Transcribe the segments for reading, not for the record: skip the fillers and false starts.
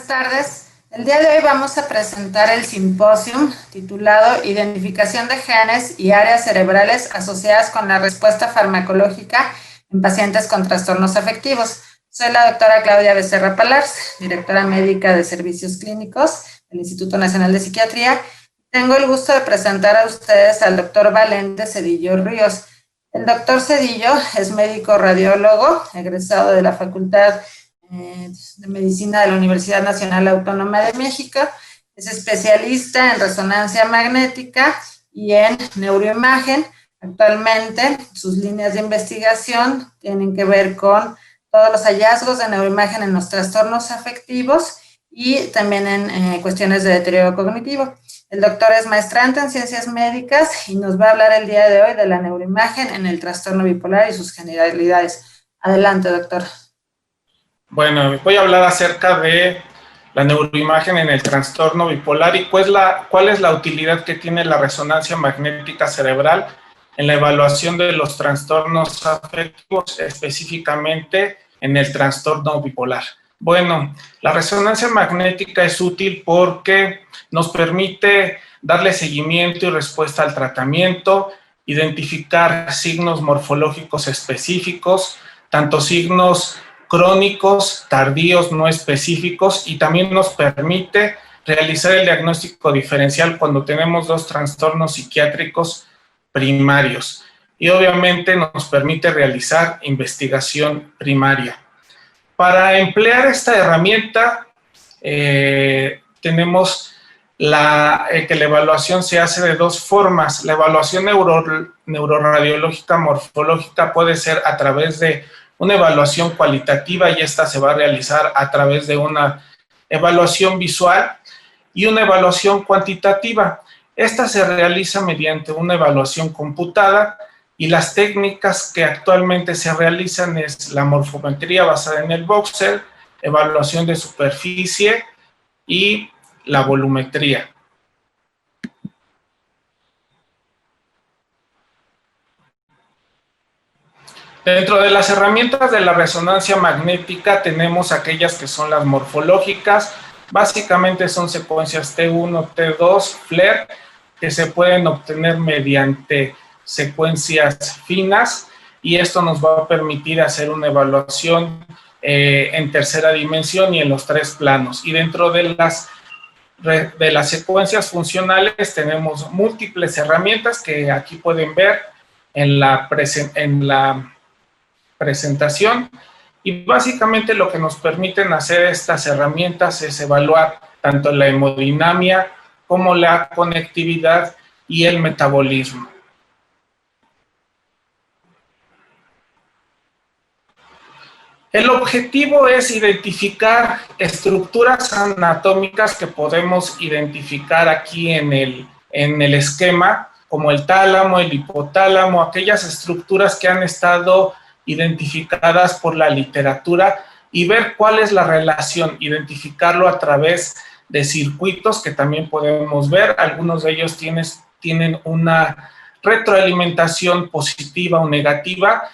buenas tardes. El día de hoy vamos a presentar el simposio titulado Identificación de genes y áreas cerebrales asociadas con la respuesta farmacológica en pacientes con trastornos afectivos. Soy la doctora Claudia Becerra Palars, directora médica de Servicios Clínicos del Instituto Nacional de Psiquiatría. Tengo el gusto de presentar a ustedes al doctor Valente Cedillo Ríos. El doctor Cedillo es médico radiólogo, egresado de la Facultad de Medicina de la Universidad Nacional Autónoma de México. Es especialista en resonancia magnética y en neuroimagen. Actualmente sus líneas de investigación tienen que ver con todos los hallazgos de neuroimagen en los trastornos afectivos y también en cuestiones de deterioro cognitivo. El doctor es maestrante en ciencias médicas y nos va a hablar el día de hoy de la neuroimagen en el trastorno bipolar y sus generalidades. Adelante, doctor. Bueno, voy a hablar acerca de la neuroimagen en el trastorno bipolar y cuál es la utilidad que tiene la resonancia magnética cerebral en la evaluación de los trastornos afectivos, específicamente en el trastorno bipolar. Bueno, la resonancia magnética es útil porque nos permite darle seguimiento y respuesta al tratamiento, identificar signos morfológicos específicos, tanto signos crónicos, tardíos, no específicos, y también nos permite realizar el diagnóstico diferencial cuando tenemos dos trastornos psiquiátricos primarios. Y obviamente nos permite realizar investigación primaria. Para emplear esta herramienta, tenemos que la evaluación se hace de dos formas. La evaluación neuroradiológica morfológica puede ser a través de una evaluación cualitativa y esta se va a realizar a través de una evaluación visual y una evaluación cuantitativa. Esta se realiza mediante una evaluación computada y las técnicas que actualmente se realizan es la morfometría basada en el voxel, evaluación de superficie y la volumetría. Dentro de las herramientas de la resonancia magnética tenemos aquellas que son las morfológicas, básicamente son secuencias T1, T2, FLAIR, que se pueden obtener mediante secuencias finas y esto nos va a permitir hacer una evaluación en tercera dimensión y en los tres planos. Y dentro de las secuencias funcionales tenemos múltiples herramientas que aquí pueden ver en la presentación y básicamente lo que nos permiten hacer estas herramientas es evaluar tanto la hemodinamia como la conectividad y el metabolismo. El objetivo es identificar estructuras anatómicas que podemos identificar aquí en el esquema, como el tálamo, el hipotálamo, aquellas estructuras que han estado identificadas por la literatura y ver cuál es la relación, identificarlo a través de circuitos que también podemos ver. Algunos de ellos tienen una retroalimentación positiva o negativa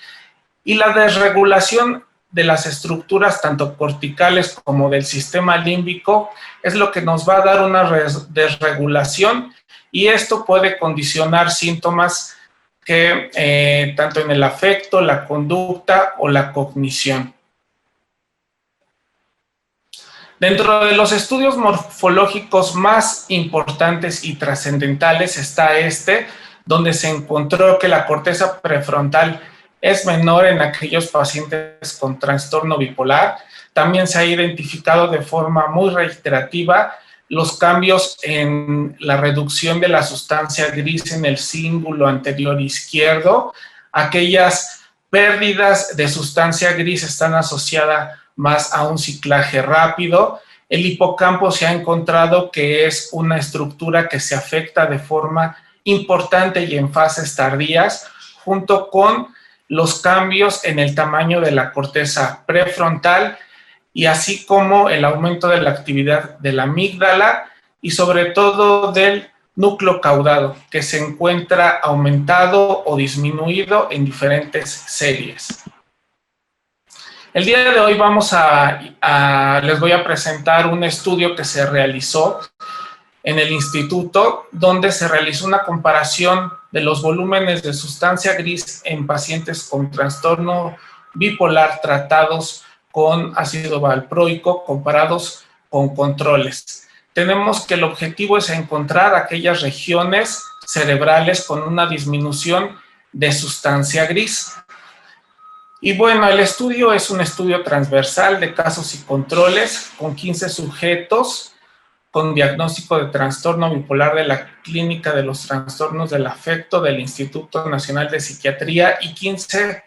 y la desregulación de las estructuras tanto corticales como del sistema límbico es lo que nos va a dar una desregulación y esto puede condicionar síntomas que tanto en el afecto, la conducta o la cognición. Dentro de los estudios morfológicos más importantes y trascendentales está donde se encontró que la corteza prefrontal es menor en aquellos pacientes con trastorno bipolar. También se ha identificado de forma muy reiterativa los cambios en la reducción de la sustancia gris en el cíngulo anterior izquierdo. Aquellas pérdidas de sustancia gris están asociadas más a un ciclaje rápido. El hipocampo se ha encontrado que es una estructura que se afecta de forma importante y en fases tardías, junto con los cambios en el tamaño de la corteza prefrontal y así como el aumento de la actividad de la amígdala y sobre todo del núcleo caudado, que se encuentra aumentado o disminuido en diferentes series. El día de hoy les voy a presentar un estudio que se realizó en el instituto, donde se realizó una comparación de los volúmenes de sustancia gris en pacientes con trastorno bipolar tratados con ácido valproico comparados con controles. Tenemos que el objetivo es encontrar aquellas regiones cerebrales con una disminución de sustancia gris. Y bueno, el estudio es un estudio transversal de casos y controles con 15 sujetos con diagnóstico de trastorno bipolar de la Clínica de los Trastornos del Afecto del Instituto Nacional de Psiquiatría y 15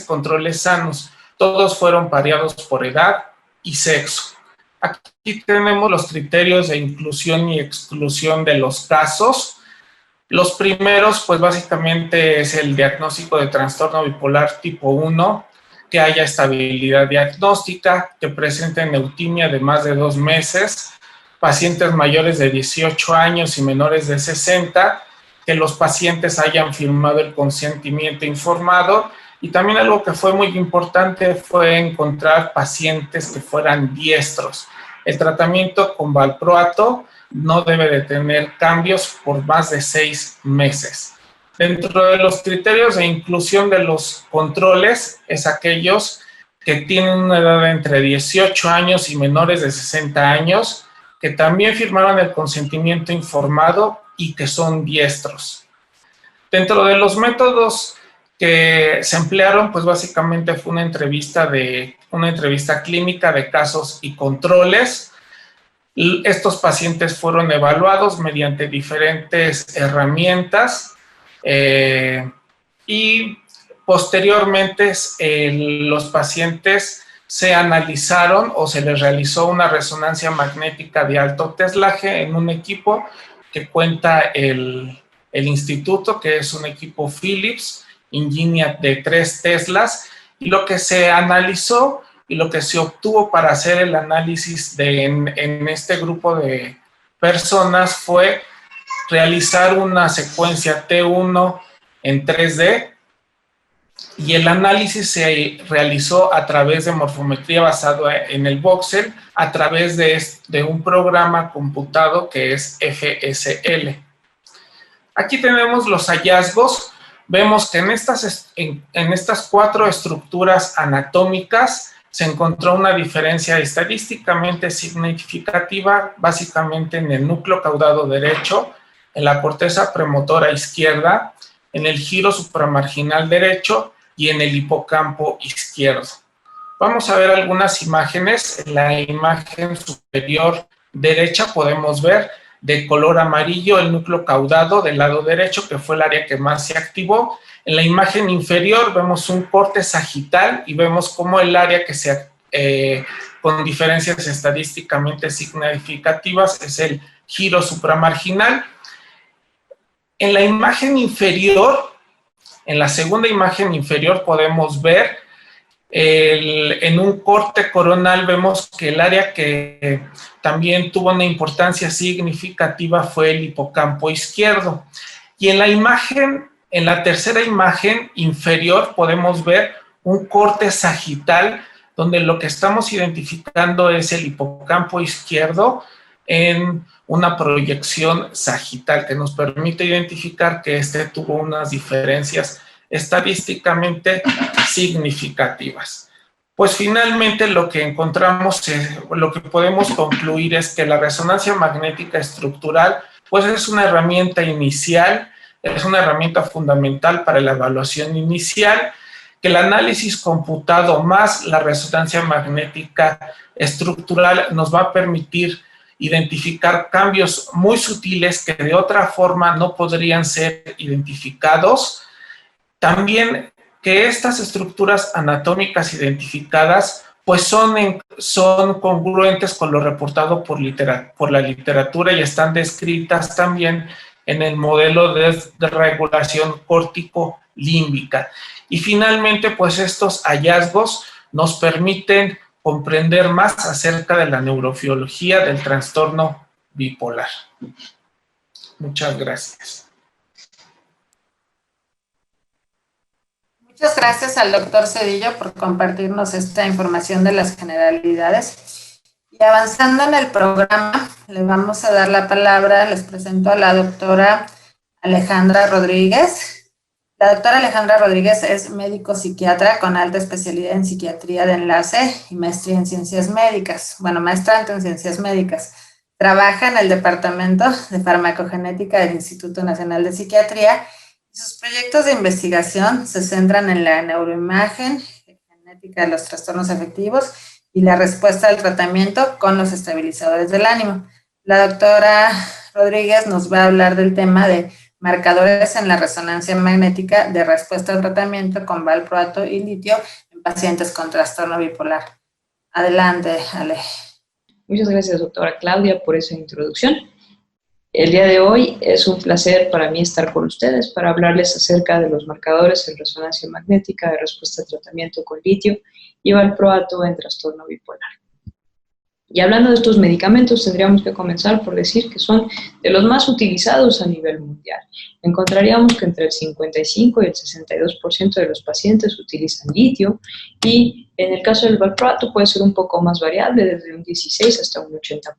controles sanos. Todos fueron pareados por edad y sexo. Aquí tenemos los criterios de inclusión y exclusión de los casos. Los primeros, pues básicamente es el diagnóstico de trastorno bipolar tipo 1, que haya estabilidad diagnóstica, que presenten neutimia de más de 2 meses, pacientes mayores de 18 años y menores de 60, que los pacientes hayan firmado el consentimiento informado, y también algo que fue muy importante fue encontrar pacientes que fueran diestros. El tratamiento con valproato no debe de tener cambios por más de 6 meses. Dentro de los criterios de inclusión de los controles es aquellos que tienen una edad de entre 18 años y menores de 60 años, que también firmaron el consentimiento informado y que son diestros. Dentro de los métodos que se emplearon, pues básicamente fue una entrevista clínica de casos y controles. Estos pacientes fueron evaluados mediante diferentes herramientas y posteriormente los pacientes se analizaron o se les realizó una resonancia magnética de alto teslaje en un equipo que cuenta el instituto, que es un equipo Philips Ingenia de 3 teslas, y lo que se analizó y lo que se obtuvo para hacer el análisis en este grupo de personas fue realizar una secuencia T1 en 3D, y el análisis se realizó a través de morfometría basado en el voxel, a través de un programa computado que es FSL. Aquí tenemos los hallazgos. Vemos que en estas 4 estructuras anatómicas se encontró una diferencia estadísticamente significativa, básicamente en el núcleo caudado derecho, en la corteza premotora izquierda, en el giro supramarginal derecho y en el hipocampo izquierdo. Vamos a ver algunas imágenes. En la imagen superior derecha podemos ver de color amarillo el núcleo caudado del lado derecho, que fue el área que más se activó. En la imagen inferior vemos un corte sagital y vemos cómo el área que con diferencias estadísticamente significativas es el giro supramarginal. En la imagen inferior, en la segunda imagen inferior podemos ver en un corte coronal, vemos que el área que también tuvo una importancia significativa fue el hipocampo izquierdo. Y en la tercera imagen inferior podemos ver un corte sagital, donde lo que estamos identificando es el hipocampo izquierdo en una proyección sagital que nos permite identificar que tuvo unas diferencias estadísticamente significativas. Pues finalmente lo que encontramos, lo que podemos concluir es que la resonancia magnética estructural pues es una herramienta inicial, es una herramienta fundamental para la evaluación inicial, que el análisis computado más la resonancia magnética estructural nos va a permitir identificar cambios muy sutiles que de otra forma no podrían ser identificados. También que estas estructuras anatómicas identificadas pues son congruentes con lo reportado por la literatura y están descritas también en el modelo de regulación córtico-límbica. Y finalmente, pues estos hallazgos nos permiten comprender más acerca de la neurofisiología del trastorno bipolar. Muchas gracias. Muchas gracias al doctor Cedillo por compartirnos esta información de las generalidades. Y avanzando en el programa, le vamos a dar la palabra, les presento a la doctora Alejandra Rodríguez. La doctora Alejandra Rodríguez es médico psiquiatra con alta especialidad en psiquiatría de enlace y maestría en ciencias médicas. Bueno, maestrante en ciencias médicas. Trabaja en el Departamento de Farmacogenética del Instituto Nacional de Psiquiatría. Sus proyectos de investigación se centran en la neuroimagen, genética de los trastornos afectivos y la respuesta al tratamiento con los estabilizadores del ánimo. La doctora Rodríguez nos va a hablar del tema de marcadores en la resonancia magnética de respuesta al tratamiento con valproato y litio en pacientes con trastorno bipolar. Adelante, Ale. Muchas gracias, doctora Claudia, por esa introducción. El día de hoy es un placer para mí estar con ustedes para hablarles acerca de los marcadores en resonancia magnética de respuesta al tratamiento con litio y valproato en trastorno bipolar. Y hablando de estos medicamentos, tendríamos que comenzar por decir que son de los más utilizados a nivel mundial. Encontraríamos que entre el 55 y el 62% de los pacientes utilizan litio y en el caso del valproato puede ser un poco más variable, desde un 16 hasta un 80%.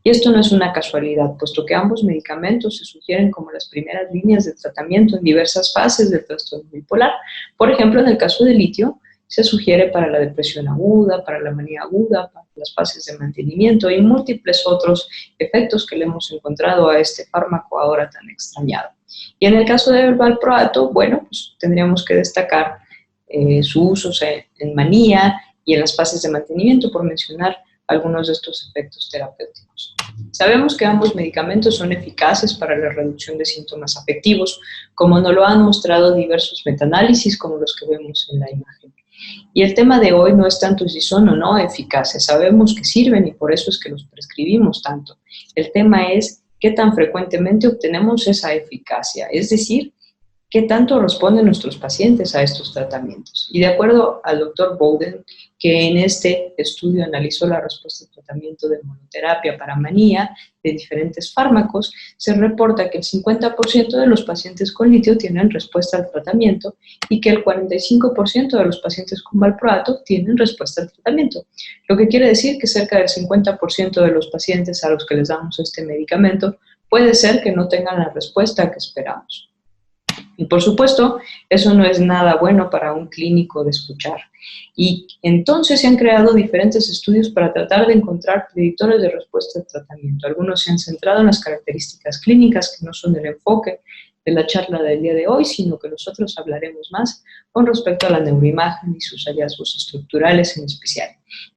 Y esto no es una casualidad, puesto que ambos medicamentos se sugieren como las primeras líneas de tratamiento en diversas fases del trastorno bipolar. Por ejemplo, en el caso del litio, se sugiere para la depresión aguda, para la manía aguda, para las fases de mantenimiento y múltiples otros efectos que le hemos encontrado a este fármaco ahora tan extrañado. Y en el caso del valproato, bueno, pues tendríamos que destacar su uso en manía y en las fases de mantenimiento, por mencionar algunos de estos efectos terapéuticos. Sabemos que ambos medicamentos son eficaces para la reducción de síntomas afectivos, como nos lo han mostrado diversos metaanálisis como los que vemos en la imagen. Y el tema de hoy no es tanto si son o no eficaces, sabemos que sirven y por eso es que los prescribimos tanto. El tema es qué tan frecuentemente obtenemos esa eficacia, es decir, qué tanto responden nuestros pacientes a estos tratamientos. Y de acuerdo al doctor Bowden, que en este estudio analizó la respuesta al tratamiento de monoterapia para manía de diferentes fármacos, se reporta que el 50% de los pacientes con litio tienen respuesta al tratamiento y que el 45% de los pacientes con valproato tienen respuesta al tratamiento. Lo que quiere decir que cerca del 50% de los pacientes a los que les damos este medicamento puede ser que no tengan la respuesta que esperamos. Y por supuesto, eso no es nada bueno para un clínico de escuchar. Y entonces se han creado diferentes estudios para tratar de encontrar predictores de respuesta al tratamiento. Algunos se han centrado en las características clínicas, que no son el enfoque de la charla del día de hoy, sino que nosotros hablaremos más con respecto a la neuroimagen y sus hallazgos estructurales en especial.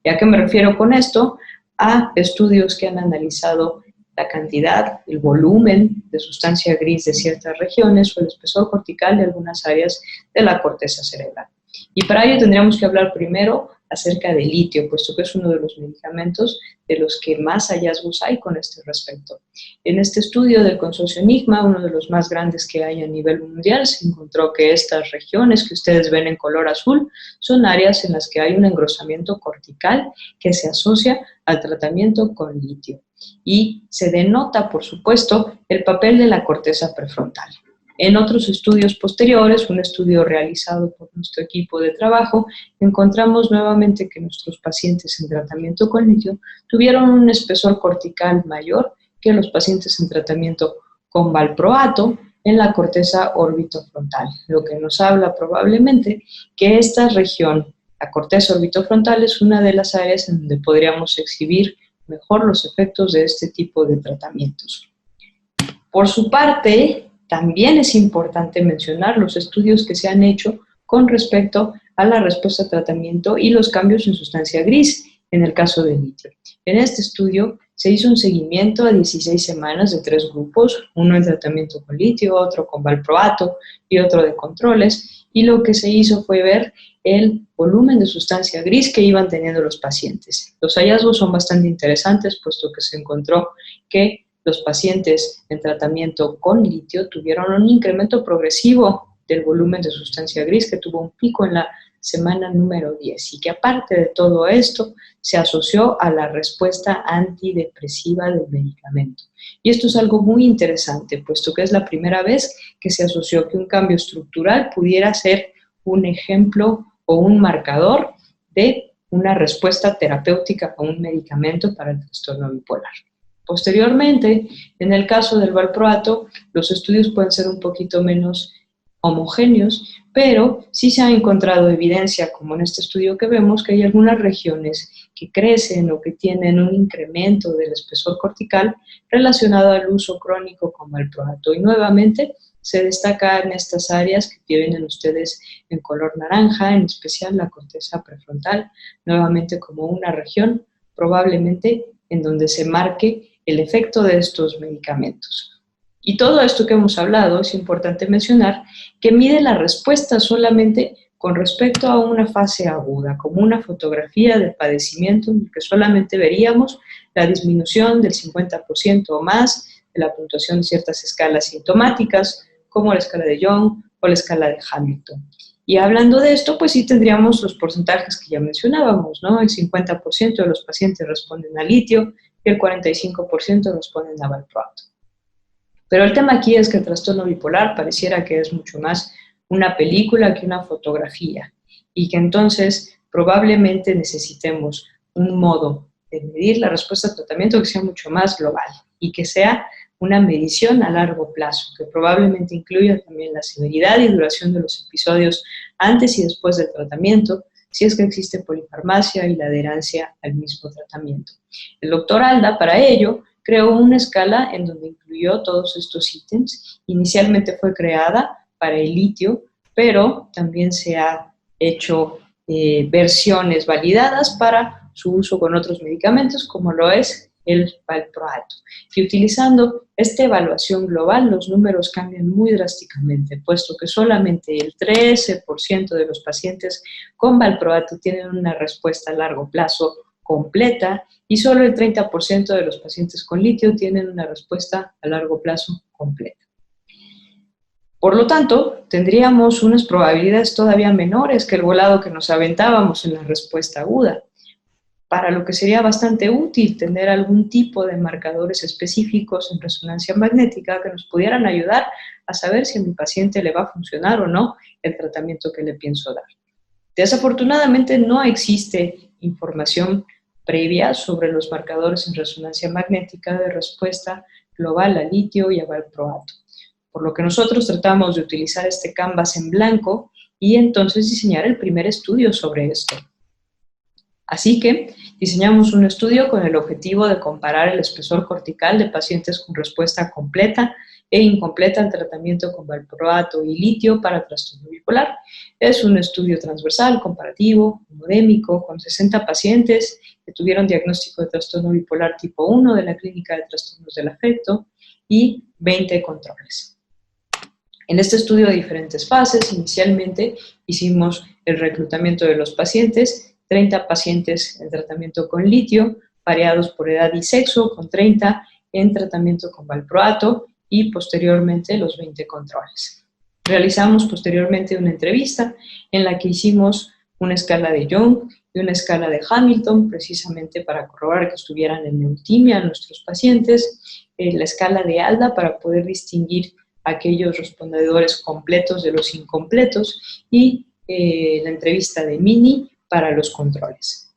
¿Y a qué me refiero con esto? A estudios que han analizado la cantidad, el volumen de sustancia gris de ciertas regiones o el espesor cortical de algunas áreas de la corteza cerebral. Y para ello tendríamos que hablar primero acerca del litio, puesto que es uno de los medicamentos de los que más hallazgos hay con este respecto. En este estudio del consorcio Enigma, uno de los más grandes que hay a nivel mundial, se encontró que estas regiones que ustedes ven en color azul son áreas en las que hay un engrosamiento cortical que se asocia al tratamiento con litio. Y se denota, por supuesto, el papel de la corteza prefrontal. En otros estudios posteriores, un estudio realizado por nuestro equipo de trabajo, encontramos nuevamente que nuestros pacientes en tratamiento con litio tuvieron un espesor cortical mayor que los pacientes en tratamiento con valproato en la corteza orbitofrontal, lo que nos habla probablemente que esta región, la corteza orbitofrontal, es una de las áreas en donde podríamos exhibir mejor los efectos de este tipo de tratamientos. Por su parte, también es importante mencionar los estudios que se han hecho con respecto a la respuesta al tratamiento y los cambios en sustancia gris en el caso del litio. En este estudio se hizo un seguimiento a 16 semanas de 3 grupos, uno en tratamiento con litio, otro con valproato y otro de controles, y lo que se hizo fue ver el volumen de sustancia gris que iban teniendo los pacientes. Los hallazgos son bastante interesantes, puesto que se encontró que los pacientes en tratamiento con litio tuvieron un incremento progresivo del volumen de sustancia gris que tuvo un pico en la semana número 10 y que aparte de todo esto se asoció a la respuesta antidepresiva del medicamento. Y esto es algo muy interesante, puesto que es la primera vez que se asoció que un cambio estructural pudiera ser un ejemplo o un marcador de una respuesta terapéutica a un medicamento para el trastorno bipolar. Posteriormente, en el caso del valproato, los estudios pueden ser un poquito menos homogéneos, pero sí se ha encontrado evidencia, como en este estudio que vemos, que hay algunas regiones que crecen o que tienen un incremento del espesor cortical relacionado al uso crónico con valproato. Y nuevamente se destaca en estas áreas que tienen ustedes en color naranja, en especial la corteza prefrontal, nuevamente como una región probablemente en donde se marque el efecto de estos medicamentos. Y todo esto que hemos hablado, es importante mencionar que mide la respuesta solamente con respecto a una fase aguda, como una fotografía del padecimiento en el que solamente veríamos la disminución del 50% o más de la puntuación de ciertas escalas sintomáticas, como la escala de Young o la escala de Hamilton. Y hablando de esto, pues sí tendríamos los porcentajes que ya mencionábamos, ¿no? El 50% de los pacientes responden a litio y el 45% responden a valproato. Pero el tema aquí es que el trastorno bipolar pareciera que es mucho más una película que una fotografía y que entonces probablemente necesitemos un modo de medir la respuesta al tratamiento que sea mucho más global y que sea una medición a largo plazo, que probablemente incluya también la severidad y duración de los episodios antes y después del tratamiento, si es que existe polifarmacia y la adherencia al mismo tratamiento. El doctor Alda, para ello, creó una escala en donde incluyó todos estos ítems. Inicialmente fue creada para el litio, pero también se ha hecho versiones validadas para su uso con otros medicamentos, como lo es el valproato. Y utilizando esta evaluación global, los números cambian muy drásticamente, puesto que solamente el 13% de los pacientes con valproato tienen una respuesta a largo plazo completa y solo el 30% de los pacientes con litio tienen una respuesta a largo plazo completa. Por lo tanto, tendríamos unas probabilidades todavía menores que el volado que nos aventábamos en la respuesta aguda, para lo que sería bastante útil tener algún tipo de marcadores específicos en resonancia magnética que nos pudieran ayudar a saber si a mi paciente le va a funcionar o no el tratamiento que le pienso dar. Desafortunadamente no existe información previa sobre los marcadores en resonancia magnética de respuesta global a litio y a valproato, por lo que nosotros tratamos de utilizar este canvas en blanco y entonces diseñar el primer estudio sobre esto. Así que diseñamos un estudio con el objetivo de comparar el espesor cortical de pacientes con respuesta completa e incompleta al tratamiento con valproato y litio para trastorno bipolar. Es un estudio transversal, comparativo, homodémico, con 60 pacientes que tuvieron diagnóstico de trastorno bipolar tipo 1 de la Clínica de Trastornos del Afecto y 20 controles. En este estudio de diferentes fases, inicialmente hicimos el reclutamiento de los pacientes, 30 pacientes en tratamiento con litio, variados por edad y sexo, con 30 en tratamiento con valproato y posteriormente los 20 controles. Realizamos posteriormente una entrevista en la que hicimos una escala de Young y una escala de Hamilton, precisamente para corroborar que estuvieran en neutimia nuestros pacientes, la escala de Alda para poder distinguir aquellos respondedores completos de los incompletos y la entrevista de Mini para los controles.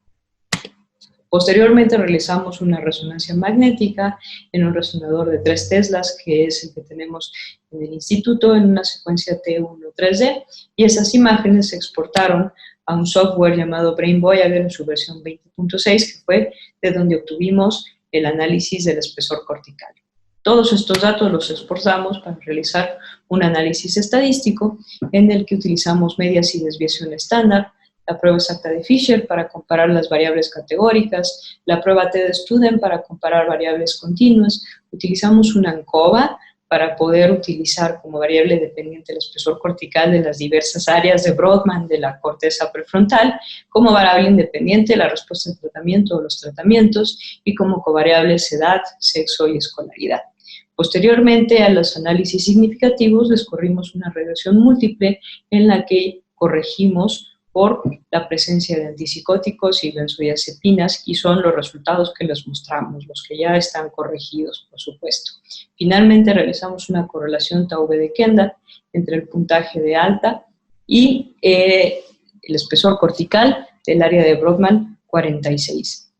Posteriormente realizamos una resonancia magnética en un resonador de 3 teslas, que es el que tenemos en el instituto, en una secuencia T1-3D, y esas imágenes se exportaron a un software llamado Brain Voyager en su versión 20.6, que fue de donde obtuvimos el análisis del espesor cortical. Todos estos datos los exportamos para realizar un análisis estadístico en el que utilizamos medias y desviación estándar, la prueba exacta de Fisher para comparar las variables categóricas, la prueba T de Student para comparar variables continuas, utilizamos una ANCOVA para poder utilizar como variable dependiente el espesor cortical de las diversas áreas de Brodmann de la corteza prefrontal, como variable independiente la respuesta al tratamiento o los tratamientos y como covariables edad, sexo y escolaridad. Posteriormente a los análisis significativos les corrimos una regresión múltiple en la que corregimos por la presencia de antipsicóticos y benzodiazepinas, y son los resultados que les mostramos, los que ya están corregidos, por supuesto. Finalmente realizamos una correlación Taube de Kendall entre el puntaje de alta y el espesor cortical del área de Brodmann 46.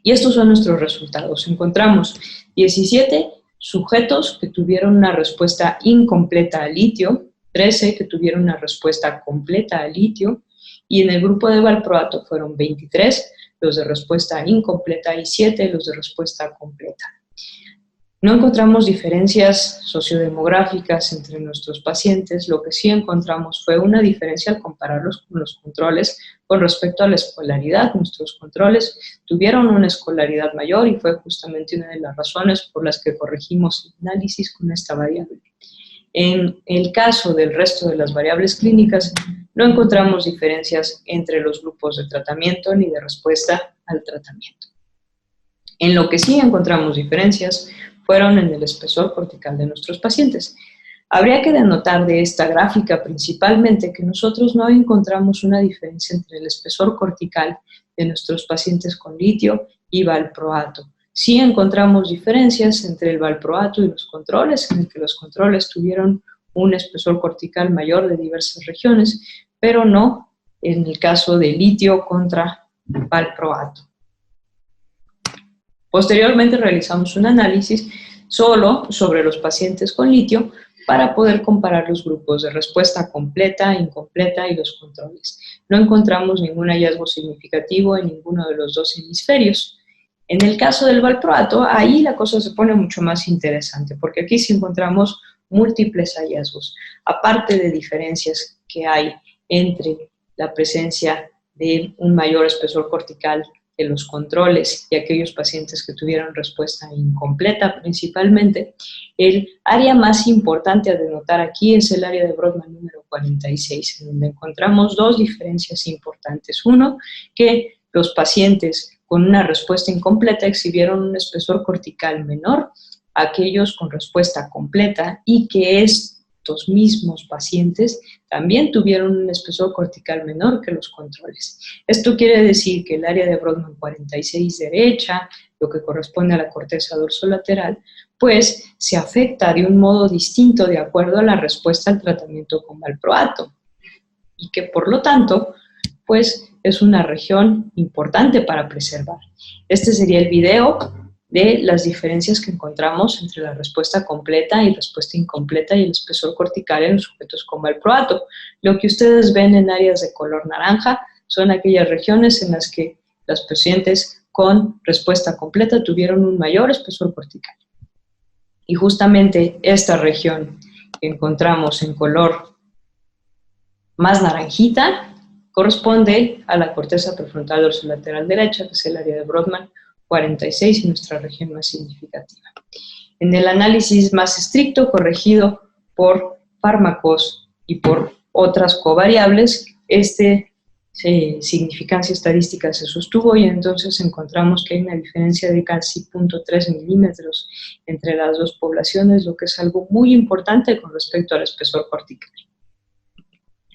Y estos son nuestros resultados. Encontramos 17 sujetos que tuvieron una respuesta incompleta al litio, 13 que tuvieron una respuesta completa al litio, y en el grupo de valproato fueron 23 los de respuesta incompleta y 7 los de respuesta completa. No encontramos diferencias sociodemográficas entre nuestros pacientes. Lo que sí encontramos fue una diferencia al compararlos con los controles con respecto a la escolaridad. Nuestros controles tuvieron una escolaridad mayor y fue justamente una de las razones por las que corregimos el análisis con esta variable. En el caso del resto de las variables clínicas, no encontramos diferencias entre los grupos de tratamiento ni de respuesta al tratamiento. En lo que sí encontramos diferencias fueron en el espesor cortical de nuestros pacientes. Habría que denotar de esta gráfica principalmente que nosotros no encontramos una diferencia entre el espesor cortical de nuestros pacientes con litio y valproato. Sí encontramos diferencias entre el valproato y los controles, en el que los controles tuvieron un espesor cortical mayor de diversas regiones, pero no en el caso de litio contra valproato. Posteriormente realizamos un análisis solo sobre los pacientes con litio para poder comparar los grupos de respuesta completa, incompleta y los controles. No encontramos ningún hallazgo significativo en ninguno de los dos hemisferios. En el caso del valproato, ahí la cosa se pone mucho más interesante, porque aquí sí encontramos múltiples hallazgos, aparte de diferencias que hay entre la presencia de un mayor espesor cortical de los controles y aquellos pacientes que tuvieron respuesta incompleta principalmente. El área más importante a denotar aquí es el área de Brodmann número 46, en donde encontramos dos diferencias importantes. Uno, que los pacientes con una respuesta incompleta exhibieron un espesor cortical menor a aquellos con respuesta completa, y que estos mismos pacientes también tuvieron un espesor cortical menor que los controles. Esto quiere decir que el área de Brodmann 46 derecha, lo que corresponde a la corteza dorsolateral, pues se afecta de un modo distinto de acuerdo a la respuesta al tratamiento con valproato, y que por lo tanto, pues es una región importante para preservar. Este sería el video de las diferencias que encontramos entre la respuesta completa y respuesta incompleta y el espesor cortical en los sujetos con valproato. Lo que ustedes ven en áreas de color naranja son aquellas regiones en las que los pacientes con respuesta completa tuvieron un mayor espesor cortical. Y justamente esta región que encontramos en color más naranjita corresponde a la corteza prefrontal dorsolateral derecha, que es el área de Brodmann 46 y nuestra región más significativa. En el análisis más estricto, corregido por fármacos y por otras covariables, significancia estadística se sostuvo, y entonces encontramos que hay una diferencia de casi 0.3 milímetros entre las dos poblaciones, lo que es algo muy importante con respecto al espesor cortical.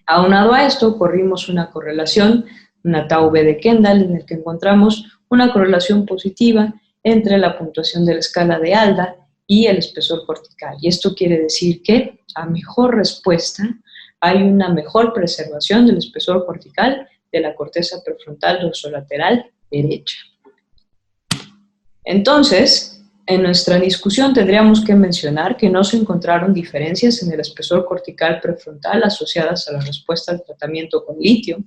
Aunado a esto, corrimos una correlación, una tau V de Kendall, en el que encontramos una correlación positiva entre la puntuación de la escala de ALDA y el espesor cortical. Y esto quiere decir que a mejor respuesta hay una mejor preservación del espesor cortical de la corteza prefrontal dorsolateral derecha. Entonces, en nuestra discusión tendríamos que mencionar que no se encontraron diferencias en el espesor cortical prefrontal asociadas a la respuesta al tratamiento con litio,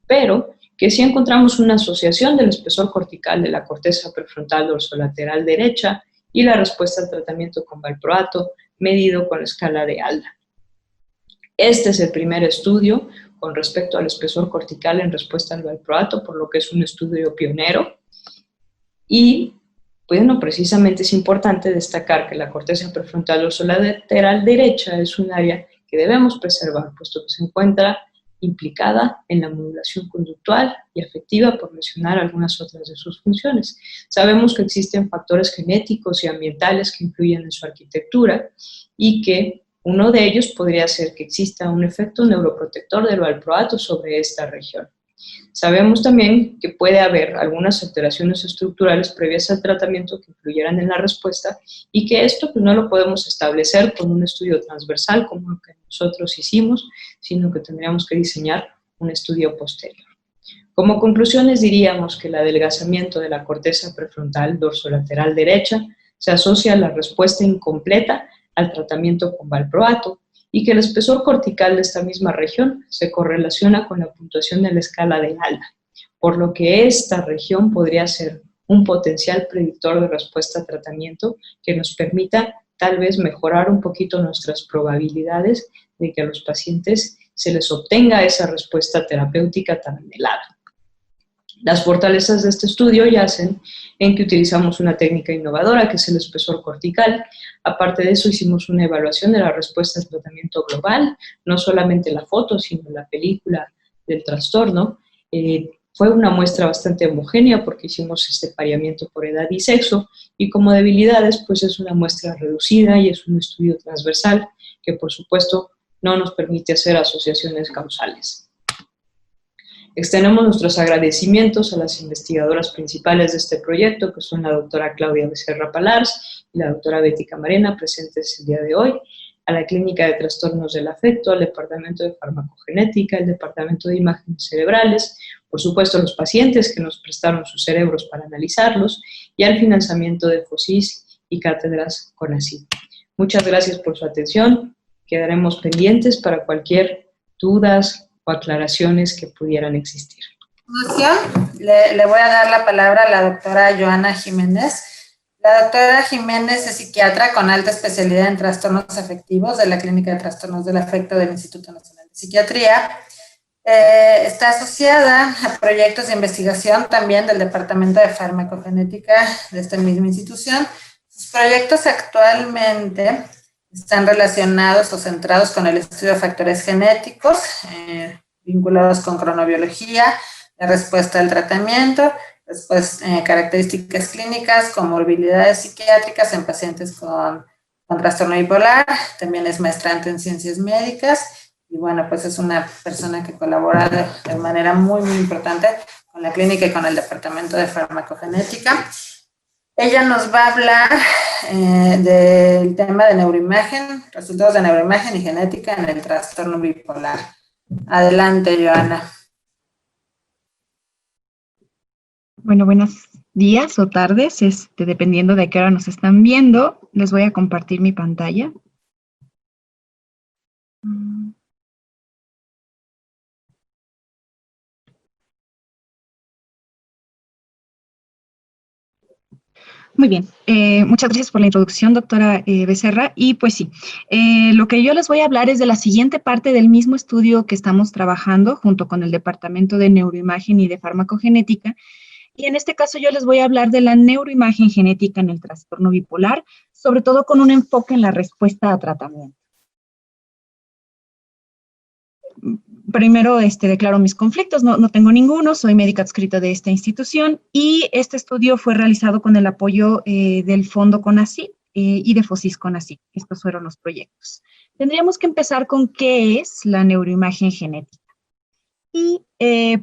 pero que sí encontramos una asociación del espesor cortical de la corteza prefrontal dorsolateral derecha y la respuesta al tratamiento con valproato medido con la escala de ALDA. Este es el primer estudio con respecto al espesor cortical en respuesta al valproato, por lo que es un estudio pionero. Y bueno, precisamente es importante destacar que la corteza prefrontal dorsolateral derecha es un área que debemos preservar, puesto que se encuentra implicada en la modulación conductual y afectiva, por mencionar algunas otras de sus funciones. Sabemos que existen factores genéticos y ambientales que influyen en su arquitectura, y que uno de ellos podría ser que exista un efecto neuroprotector del valproato sobre esta región. Sabemos también que puede haber algunas alteraciones estructurales previas al tratamiento que influyeran en la respuesta y que esto pues, no lo podemos establecer con un estudio transversal como el que nosotros hicimos, sino que tendríamos que diseñar un estudio posterior. Como conclusiones diríamos que el adelgazamiento de la corteza prefrontal dorsolateral derecha se asocia a la respuesta incompleta al tratamiento con valproato y que el espesor cortical de esta misma región se correlaciona con la puntuación de la escala de ALA, por lo que esta región podría ser un potencial predictor de respuesta a tratamiento que nos permita tal vez mejorar un poquito nuestras probabilidades de que a los pacientes se les obtenga esa respuesta terapéutica tan anhelada. Las fortalezas de este estudio yacen en que utilizamos una técnica innovadora que es el espesor cortical. Aparte de eso, hicimos una evaluación de la respuesta al tratamiento global, no solamente la foto, sino la película del trastorno. Fue una muestra bastante homogénea porque hicimos este pareamiento por edad y sexo, y como debilidades, pues es una muestra reducida y es un estudio transversal que, por supuesto, no nos permite hacer asociaciones causales. Extendemos nuestros agradecimientos a las investigadoras principales de este proyecto, que son la doctora Claudia Becerra Palars y la doctora Betty Camarena, presentes el día de hoy, a la Clínica de Trastornos del Afecto, al Departamento de Farmacogenética, al Departamento de Imágenes Cerebrales, por supuesto a los pacientes que nos prestaron sus cerebros para analizarlos, y al financiamiento de FOSIS y cátedras CONACYT. Muchas gracias por su atención. Quedaremos pendientes para cualquier dudas o aclaraciones que pudieran existir. Le voy a dar la palabra a la doctora Joana Jiménez. La doctora Jiménez es psiquiatra con alta especialidad en trastornos afectivos de la Clínica de Trastornos del Afecto del Instituto Nacional de Psiquiatría. Está asociada a proyectos de investigación también del Departamento de Farmacogenética de esta misma institución. Sus proyectos actualmente están relacionados o centrados con el estudio de factores genéticos vinculados con cronobiología, la respuesta al tratamiento, después características clínicas, comorbilidades psiquiátricas en pacientes con trastorno bipolar. También es maestrante en ciencias médicas y bueno, pues es una persona que colabora de manera muy, muy importante con la clínica y con el Departamento de Farmacogenética. Ella nos va a hablar del tema de neuroimagen, resultados de neuroimagen y genética en el trastorno bipolar. Adelante, Joana. Bueno, buenos días o tardes, dependiendo de qué hora nos están viendo. Les voy a compartir mi pantalla. Muy bien, muchas gracias por la introducción, doctora Becerra. Y pues sí, lo que yo les voy a hablar es de la siguiente parte del mismo estudio que estamos trabajando junto con el Departamento de Neuroimagen y de Farmacogenética. Y en este caso yo les voy a hablar de la neuroimagen genética en el trastorno bipolar, sobre todo con un enfoque en la respuesta a tratamiento. Primero declaro mis conflictos, no tengo ninguno, soy médica adscrita de esta institución y este estudio fue realizado con el apoyo del Fondo CONACYT y de FOSIS CONACYT. Estos fueron los proyectos. Tendríamos que empezar con qué es la neuroimagen genética. Y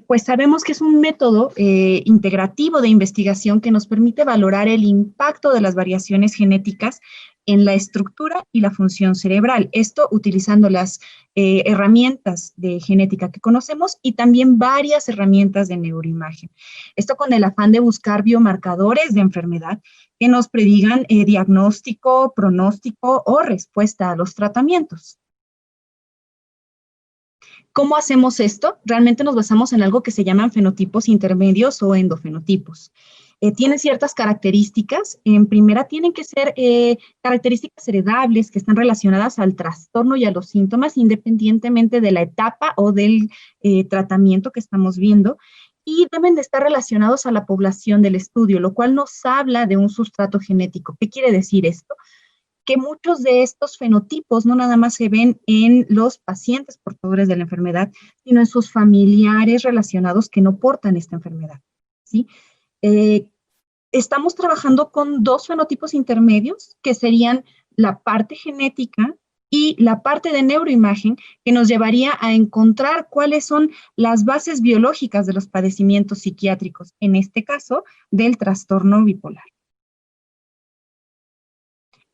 pues sabemos que es un método integrativo de investigación que nos permite valorar el impacto de las variaciones genéticas en la estructura y la función cerebral. Esto utilizando las herramientas de genética que conocemos y también varias herramientas de neuroimagen. Esto con el afán de buscar biomarcadores de enfermedad que nos predigan diagnóstico, pronóstico o respuesta a los tratamientos. ¿Cómo hacemos esto? Realmente nos basamos en algo que se llaman fenotipos intermedios o endofenotipos. Tienen ciertas características. En primera, tienen que ser características heredables que están relacionadas al trastorno y a los síntomas, independientemente de la etapa o del tratamiento que estamos viendo. Y deben de estar relacionados a la población del estudio, lo cual nos habla de un sustrato genético. ¿Qué quiere decir esto? Que muchos de estos fenotipos no nada más se ven en los pacientes portadores de la enfermedad, sino en sus familiares relacionados que no portan esta enfermedad, ¿sí? Estamos trabajando con dos fenotipos intermedios, que serían la parte genética y la parte de neuroimagen que nos llevaría a encontrar cuáles son las bases biológicas de los padecimientos psiquiátricos, en este caso, del trastorno bipolar.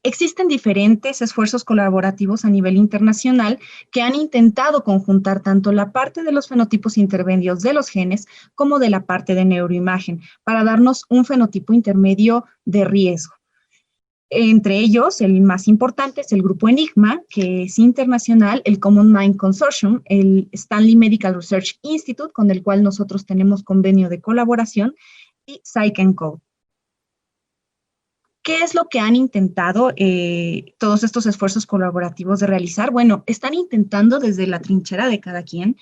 Existen diferentes esfuerzos colaborativos a nivel internacional que han intentado conjuntar tanto la parte de los fenotipos intermedios de los genes como de la parte de neuroimagen para darnos un fenotipo intermedio de riesgo. Entre ellos, el más importante es el grupo Enigma, que es internacional, el Common Mind Consortium, el Stanley Medical Research Institute, con el cual nosotros tenemos convenio de colaboración, y Psych & Code. ¿Qué es lo que han intentado todos estos esfuerzos colaborativos de realizar? Bueno, están intentando desde la trinchera de cada quien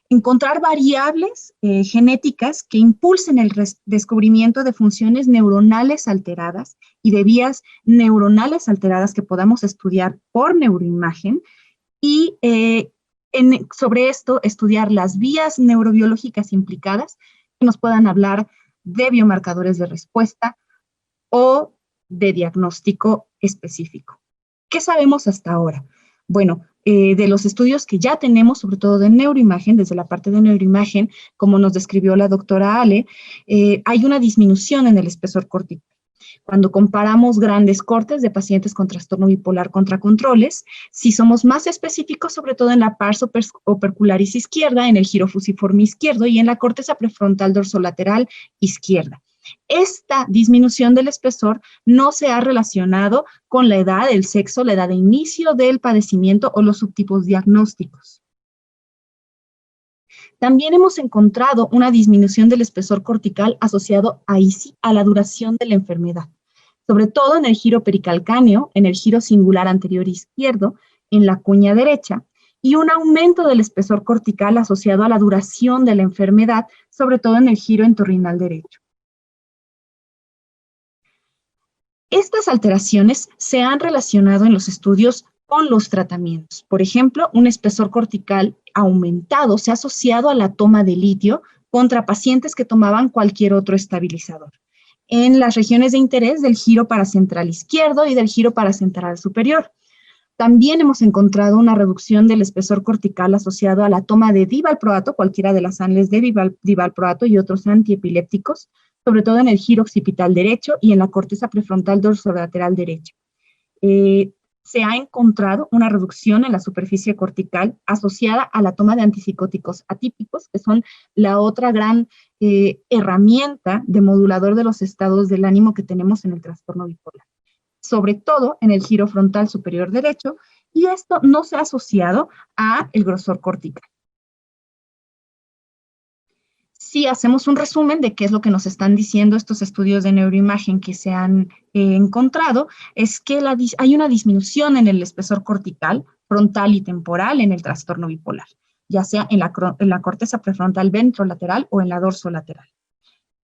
encontrar variables genéticas que impulsen el descubrimiento de funciones neuronales alteradas y de vías neuronales alteradas que podamos estudiar por neuroimagen y sobre esto estudiar las vías neurobiológicas implicadas que nos puedan hablar de biomarcadores de respuesta o de diagnóstico específico. ¿Qué sabemos hasta ahora? Bueno, de los estudios que ya tenemos, sobre todo de neuroimagen, desde la parte de neuroimagen, como nos describió la doctora Ale, hay una disminución en el espesor cortical. Cuando comparamos grandes cortes de pacientes con trastorno bipolar contra controles, si somos más específicos, sobre todo en la pars opercularis izquierda, en el giro fusiforme izquierdo y en la corteza prefrontal dorsolateral izquierda. Esta disminución del espesor no se ha relacionado con la edad, el sexo, la edad de inicio del padecimiento o los subtipos diagnósticos. También hemos encontrado una disminución del espesor cortical asociado a la duración de la enfermedad, sobre todo en el giro pericalcáneo, en el giro singular anterior izquierdo, en la cuña derecha, y un aumento del espesor cortical asociado a la duración de la enfermedad, sobre todo en el giro entorrinal derecho. Estas alteraciones se han relacionado en los estudios con los tratamientos. Por ejemplo, un espesor cortical aumentado se ha asociado a la toma de litio contra pacientes que tomaban cualquier otro estabilizador, en las regiones de interés del giro paracentral izquierdo y del giro paracentral superior. También hemos encontrado una reducción del espesor cortical asociado a la toma de divalproato, cualquiera de las ANLES de divalproato y otros antiepilépticos, sobre todo en el giro occipital derecho y en la corteza prefrontal dorsolateral derecha. Se ha encontrado una reducción en la superficie cortical asociada a la toma de antipsicóticos atípicos, que son la otra gran herramienta de modulador de los estados del ánimo que tenemos en el trastorno bipolar, sobre todo en el giro frontal superior derecho, y esto no se ha asociado a el grosor cortical. Si hacemos un resumen de qué es lo que nos están diciendo estos estudios de neuroimagen que se han encontrado, es que hay una disminución en el espesor cortical, frontal y temporal en el trastorno bipolar, ya sea en la corteza prefrontal ventrolateral o en la dorsolateral.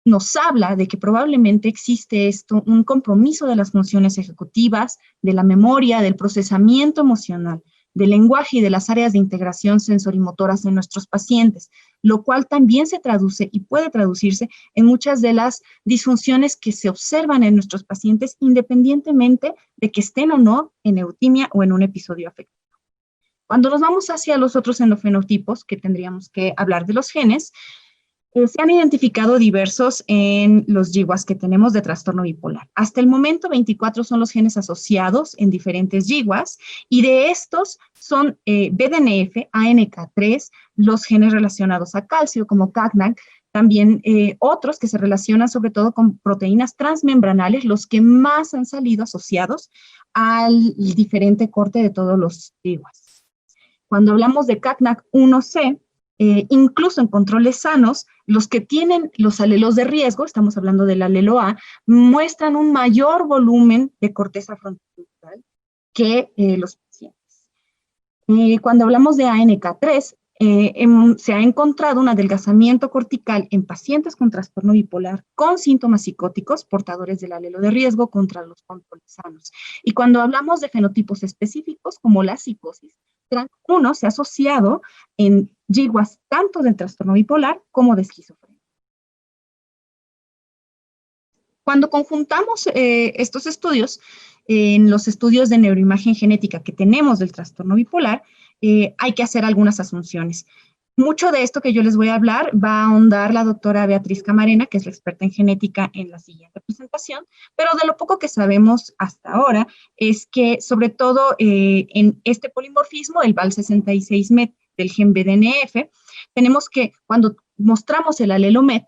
Nos habla de que probablemente existe un compromiso de las funciones ejecutivas, de la memoria, del procesamiento emocional, del lenguaje y de las áreas de integración sensorimotoras en nuestros pacientes, lo cual también se traduce y puede traducirse en muchas de las disfunciones que se observan en nuestros pacientes independientemente de que estén o no en eutimia o en un episodio afectivo. Cuando nos vamos hacia los otros endofenotipos, que tendríamos que hablar de los genes, se han identificado diversos en los GWAS que tenemos de trastorno bipolar. Hasta el momento, 24 son los genes asociados en diferentes GWAS, y de estos son BDNF, ANK3, los genes relacionados a calcio, como CAGNAC, también otros que se relacionan sobre todo con proteínas transmembranales, los que más han salido asociados al diferente corte de todos los GWAS. Cuando hablamos de CAGNAC1C, incluso en controles sanos, los que tienen los alelos de riesgo, estamos hablando del alelo A, muestran un mayor volumen de corteza frontal que los pacientes. Cuando hablamos de ANK3, se ha encontrado un adelgazamiento cortical en pacientes con trastorno bipolar con síntomas psicóticos, portadores del alelo de riesgo contra los controles sanos. Y cuando hablamos de fenotipos específicos como la psicosis, TRANK1 se ha asociado en GWAS tanto del trastorno bipolar como de esquizofrenia. Cuando conjuntamos estos estudios, en los estudios de neuroimagen genética que tenemos del trastorno bipolar, hay que hacer algunas asunciones. Mucho de esto que yo les voy a hablar va a ahondar la doctora Beatriz Camarena, que es la experta en genética, en la siguiente presentación, pero de lo poco que sabemos hasta ahora es que, sobre todo en este polimorfismo, el VAL66MET del gen BDNF, tenemos que cuando mostramos el alelo MET,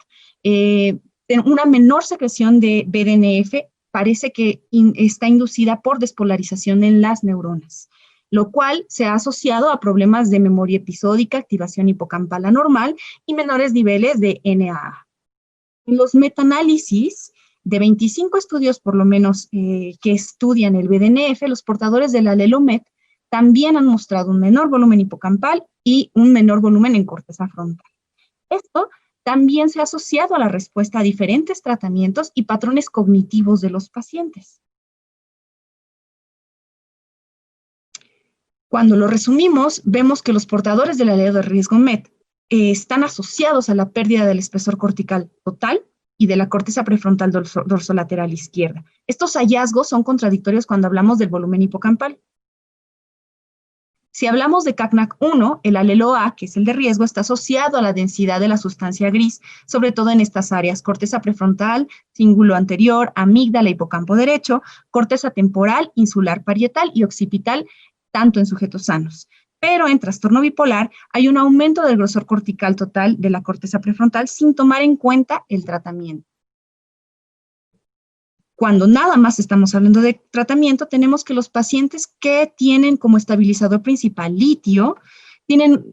una menor secreción de BDNF parece que está inducida por despolarización en las neuronas, lo cual se ha asociado a problemas de memoria episódica, activación hipocampal anormal y menores niveles de NAA. En los metaanálisis de 25 estudios por lo menos que estudian el BDNF, los portadores del alelo MET también han mostrado un menor volumen hipocampal y un menor volumen en corteza frontal. Esto también se ha asociado a la respuesta a diferentes tratamientos y patrones cognitivos de los pacientes. Cuando lo resumimos, vemos que los portadores del alelo de riesgo MET están asociados a la pérdida del espesor cortical total y de la corteza prefrontal dorsolateral izquierda. Estos hallazgos son contradictorios cuando hablamos del volumen hipocampal. Si hablamos de CACNAC1, el alelo A, que es el de riesgo, está asociado a la densidad de la sustancia gris, sobre todo en estas áreas: corteza prefrontal, cíngulo anterior, amígdala, hipocampo derecho, corteza temporal, insular parietal y occipital, tanto en sujetos sanos. Pero en trastorno bipolar hay un aumento del grosor cortical total de la corteza prefrontal sin tomar en cuenta el tratamiento. Cuando nada más estamos hablando de tratamiento, tenemos que los pacientes que tienen como estabilizador principal litio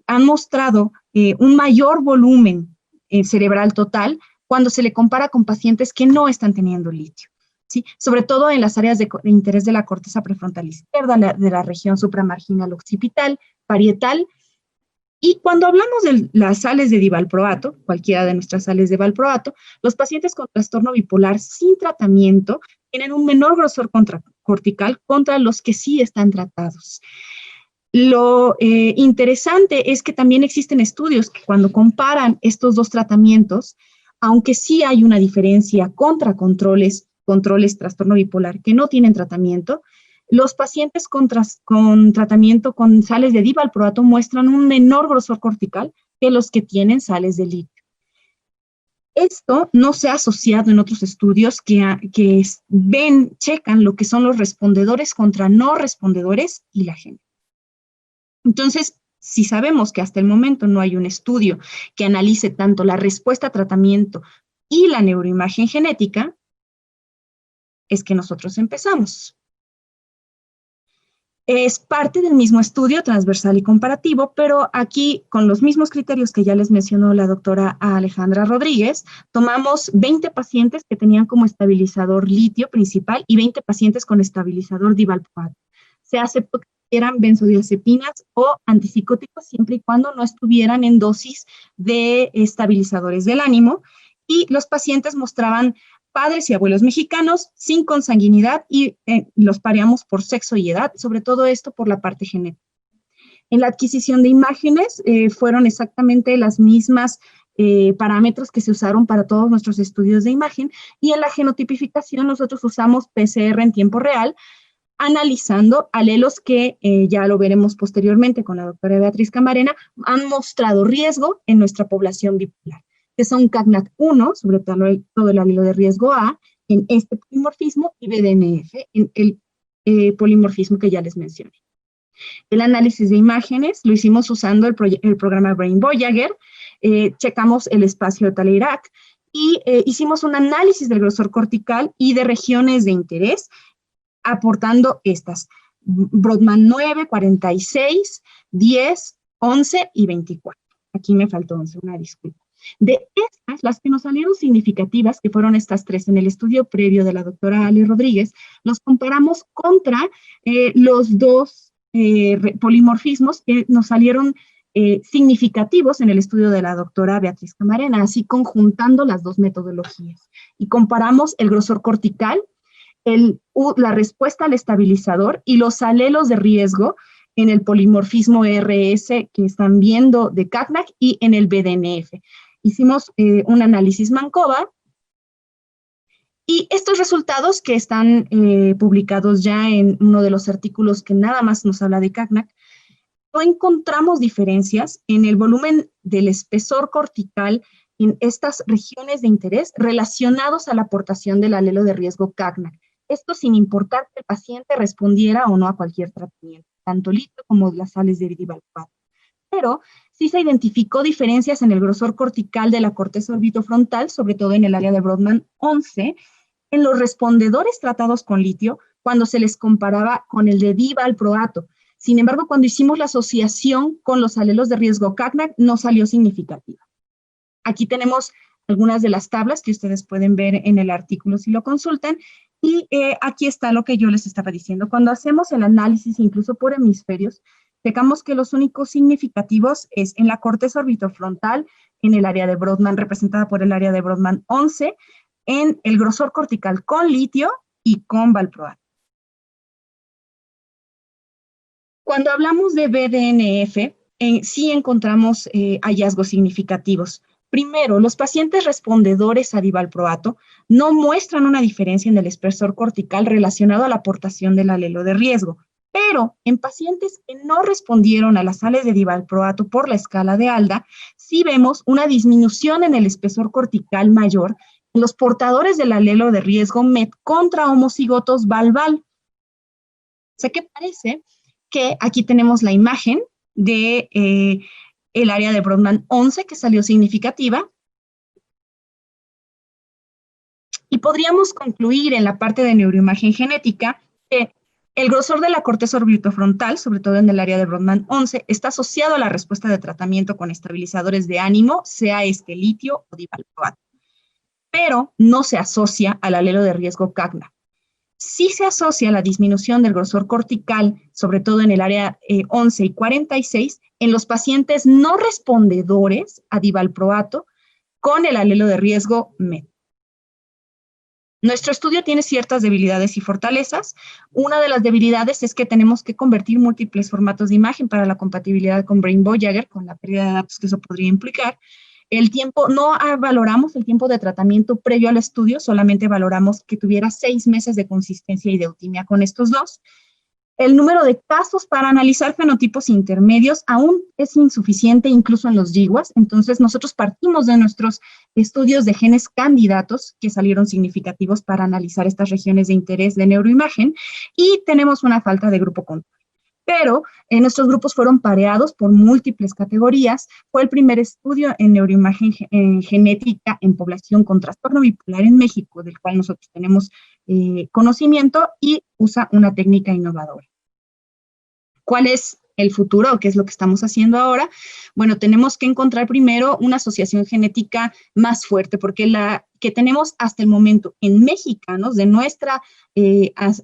han mostrado un mayor volumen cerebral total cuando se le compara con pacientes que no están teniendo litio, ¿sí? Sobre todo en las áreas de interés de la corteza prefrontal izquierda, de la región supramarginal occipital, parietal. Y cuando hablamos de las sales de divalproato, cualquiera de nuestras sales de valproato, los pacientes con trastorno bipolar sin tratamiento tienen un menor grosor cortical contra los que sí están tratados. Lo interesante es que también existen estudios que cuando comparan estos dos tratamientos, aunque sí hay una diferencia contra controles trastorno bipolar que no tienen tratamiento, los pacientes con tratamiento con sales de divalproato muestran un menor grosor cortical que los que tienen sales de litio. Esto no se ha asociado en otros estudios que checan lo que son los respondedores contra no respondedores y la gente. Entonces, si sabemos que hasta el momento no hay un estudio que analice tanto la respuesta a tratamiento y la neuroimagen genética, es que nosotros empezamos. Es parte del mismo estudio transversal y comparativo, pero aquí con los mismos criterios que ya les mencionó la doctora Alejandra Rodríguez, tomamos 20 pacientes que tenían como estabilizador litio principal y 20 pacientes con estabilizador divalproato. Se aceptó que eran benzodiazepinas o antipsicóticos siempre y cuando no estuvieran en dosis de estabilizadores del ánimo, y los pacientes mostraban padres y abuelos mexicanos sin consanguinidad y los pareamos por sexo y edad, sobre todo esto por la parte genética. En la adquisición de imágenes fueron exactamente las mismas parámetros que se usaron para todos nuestros estudios de imagen, y en la genotipificación nosotros usamos PCR en tiempo real, analizando alelos que ya lo veremos posteriormente con la doctora Beatriz Camarena, han mostrado riesgo en nuestra población bipolar, que son CACNAC1, sobre todo el alelo de riesgo A, en este polimorfismo, y BDNF, en el polimorfismo que ya les mencioné. El análisis de imágenes lo hicimos usando el programa Brain Voyager, checamos el espacio de Talairac y hicimos un análisis del grosor cortical y de regiones de interés, aportando estas: Brodmann 9, 46, 10, 11 y 24. Aquí me faltó 11, una disculpa. De estas, las que nos salieron significativas, que fueron estas tres en el estudio previo de la doctora Ale Rodríguez, los comparamos contra los dos polimorfismos que nos salieron significativos en el estudio de la doctora Beatriz Camarena, así conjuntando las dos metodologías. Y comparamos el grosor cortical, la respuesta al estabilizador y los alelos de riesgo en el polimorfismo RS que están viendo de CACNAC y en el BDNF. Hicimos un análisis Mancova Y estos resultados que están publicados ya en uno de los artículos que nada más nos habla de CACNAC, no encontramos diferencias en el volumen del espesor cortical en estas regiones de interés relacionados a la aportación del alelo de riesgo CACNAC. Esto sin importar que el paciente respondiera o no a cualquier tratamiento, tanto litio como las sales de divalproato. Pero sí se identificó diferencias en el grosor cortical de la corteza orbitofrontal, sobre todo en el área de Brodmann 11, en los respondedores tratados con litio, cuando se les comparaba con el de divalproato. Sin embargo, cuando hicimos la asociación con los alelos de riesgo CACNAC, no salió significativa. Aquí tenemos algunas de las tablas que ustedes pueden ver en el artículo si lo consultan, y aquí está lo que yo les estaba diciendo. Cuando hacemos el análisis, incluso por hemisferios, checamos que los únicos significativos es en la corteza orbitofrontal, en el área de Brodmann, representada por el área de Brodmann 11, en el grosor cortical con litio y con valproato. Cuando hablamos de BDNF, sí encontramos hallazgos significativos. Primero, los pacientes respondedores a divalproato no muestran una diferencia en el espesor cortical relacionado a la aportación del alelo de riesgo, pero en pacientes que no respondieron a las sales de divalproato por la escala de ALDA, sí vemos una disminución en el espesor cortical mayor en los portadores del alelo de riesgo MET contra homocigotos valval. O sea que parece que aquí tenemos la imagen de el área de Brodmann 11 que salió significativa. Y podríamos concluir en la parte de neuroimagen genética que el grosor de la corteza orbitofrontal, sobre todo en el área de Brodmann 11, está asociado a la respuesta de tratamiento con estabilizadores de ánimo, sea litio o divalproato, pero no se asocia al alelo de riesgo CACNAC. Sí se asocia la disminución del grosor cortical, sobre todo en el área 11 y 46, en los pacientes no respondedores a divalproato con el alelo de riesgo MET. Nuestro estudio tiene ciertas debilidades y fortalezas. Una de las debilidades es que tenemos que convertir múltiples formatos de imagen para la compatibilidad con Brain Voyager, con la pérdida de datos que eso podría implicar. El tiempo, no valoramos el tiempo de tratamiento previo al estudio, solamente valoramos que tuviera 6 meses de consistencia y de eutimia con estos dos. El número de casos para analizar fenotipos intermedios aún es insuficiente incluso en los GWAS, entonces nosotros partimos de nuestros estudios de genes candidatos que salieron significativos para analizar estas regiones de interés de neuroimagen y tenemos una falta de grupo control. Pero nuestros grupos fueron pareados por múltiples categorías. Fue el primer estudio en neuroimagen genética en población con trastorno bipolar en México, del cual nosotros tenemos conocimiento y usa una técnica innovadora. ¿Cuál es el futuro o qué es lo que estamos haciendo ahora? Bueno, tenemos que encontrar primero una asociación genética más fuerte, porque la que tenemos hasta el momento en mexicanos de nuestra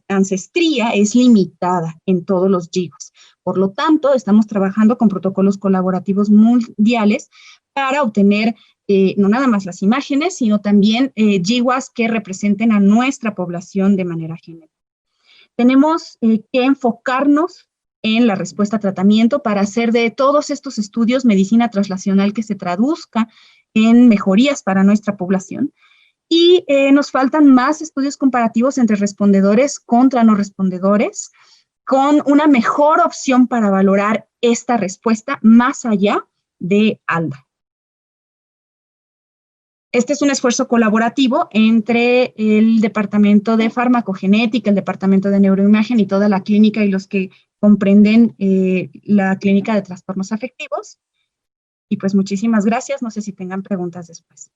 ancestría es limitada en todos los GWAS. Por lo tanto, estamos trabajando con protocolos colaborativos mundiales para obtener no nada más las imágenes, sino también GWAS que representen a nuestra población de manera genética. Tenemos que enfocarnos en la respuesta a tratamiento para hacer de todos estos estudios medicina translacional que se traduzca en mejorías para nuestra población. Y nos faltan más estudios comparativos entre respondedores contra no respondedores, con una mejor opción para valorar esta respuesta más allá de ALDA. Este es un esfuerzo colaborativo entre el Departamento de Farmacogenética, el Departamento de Neuroimagen y toda la clínica y los que comprenden la clínica de trastornos afectivos. Y pues muchísimas gracias. No sé si tengan preguntas después.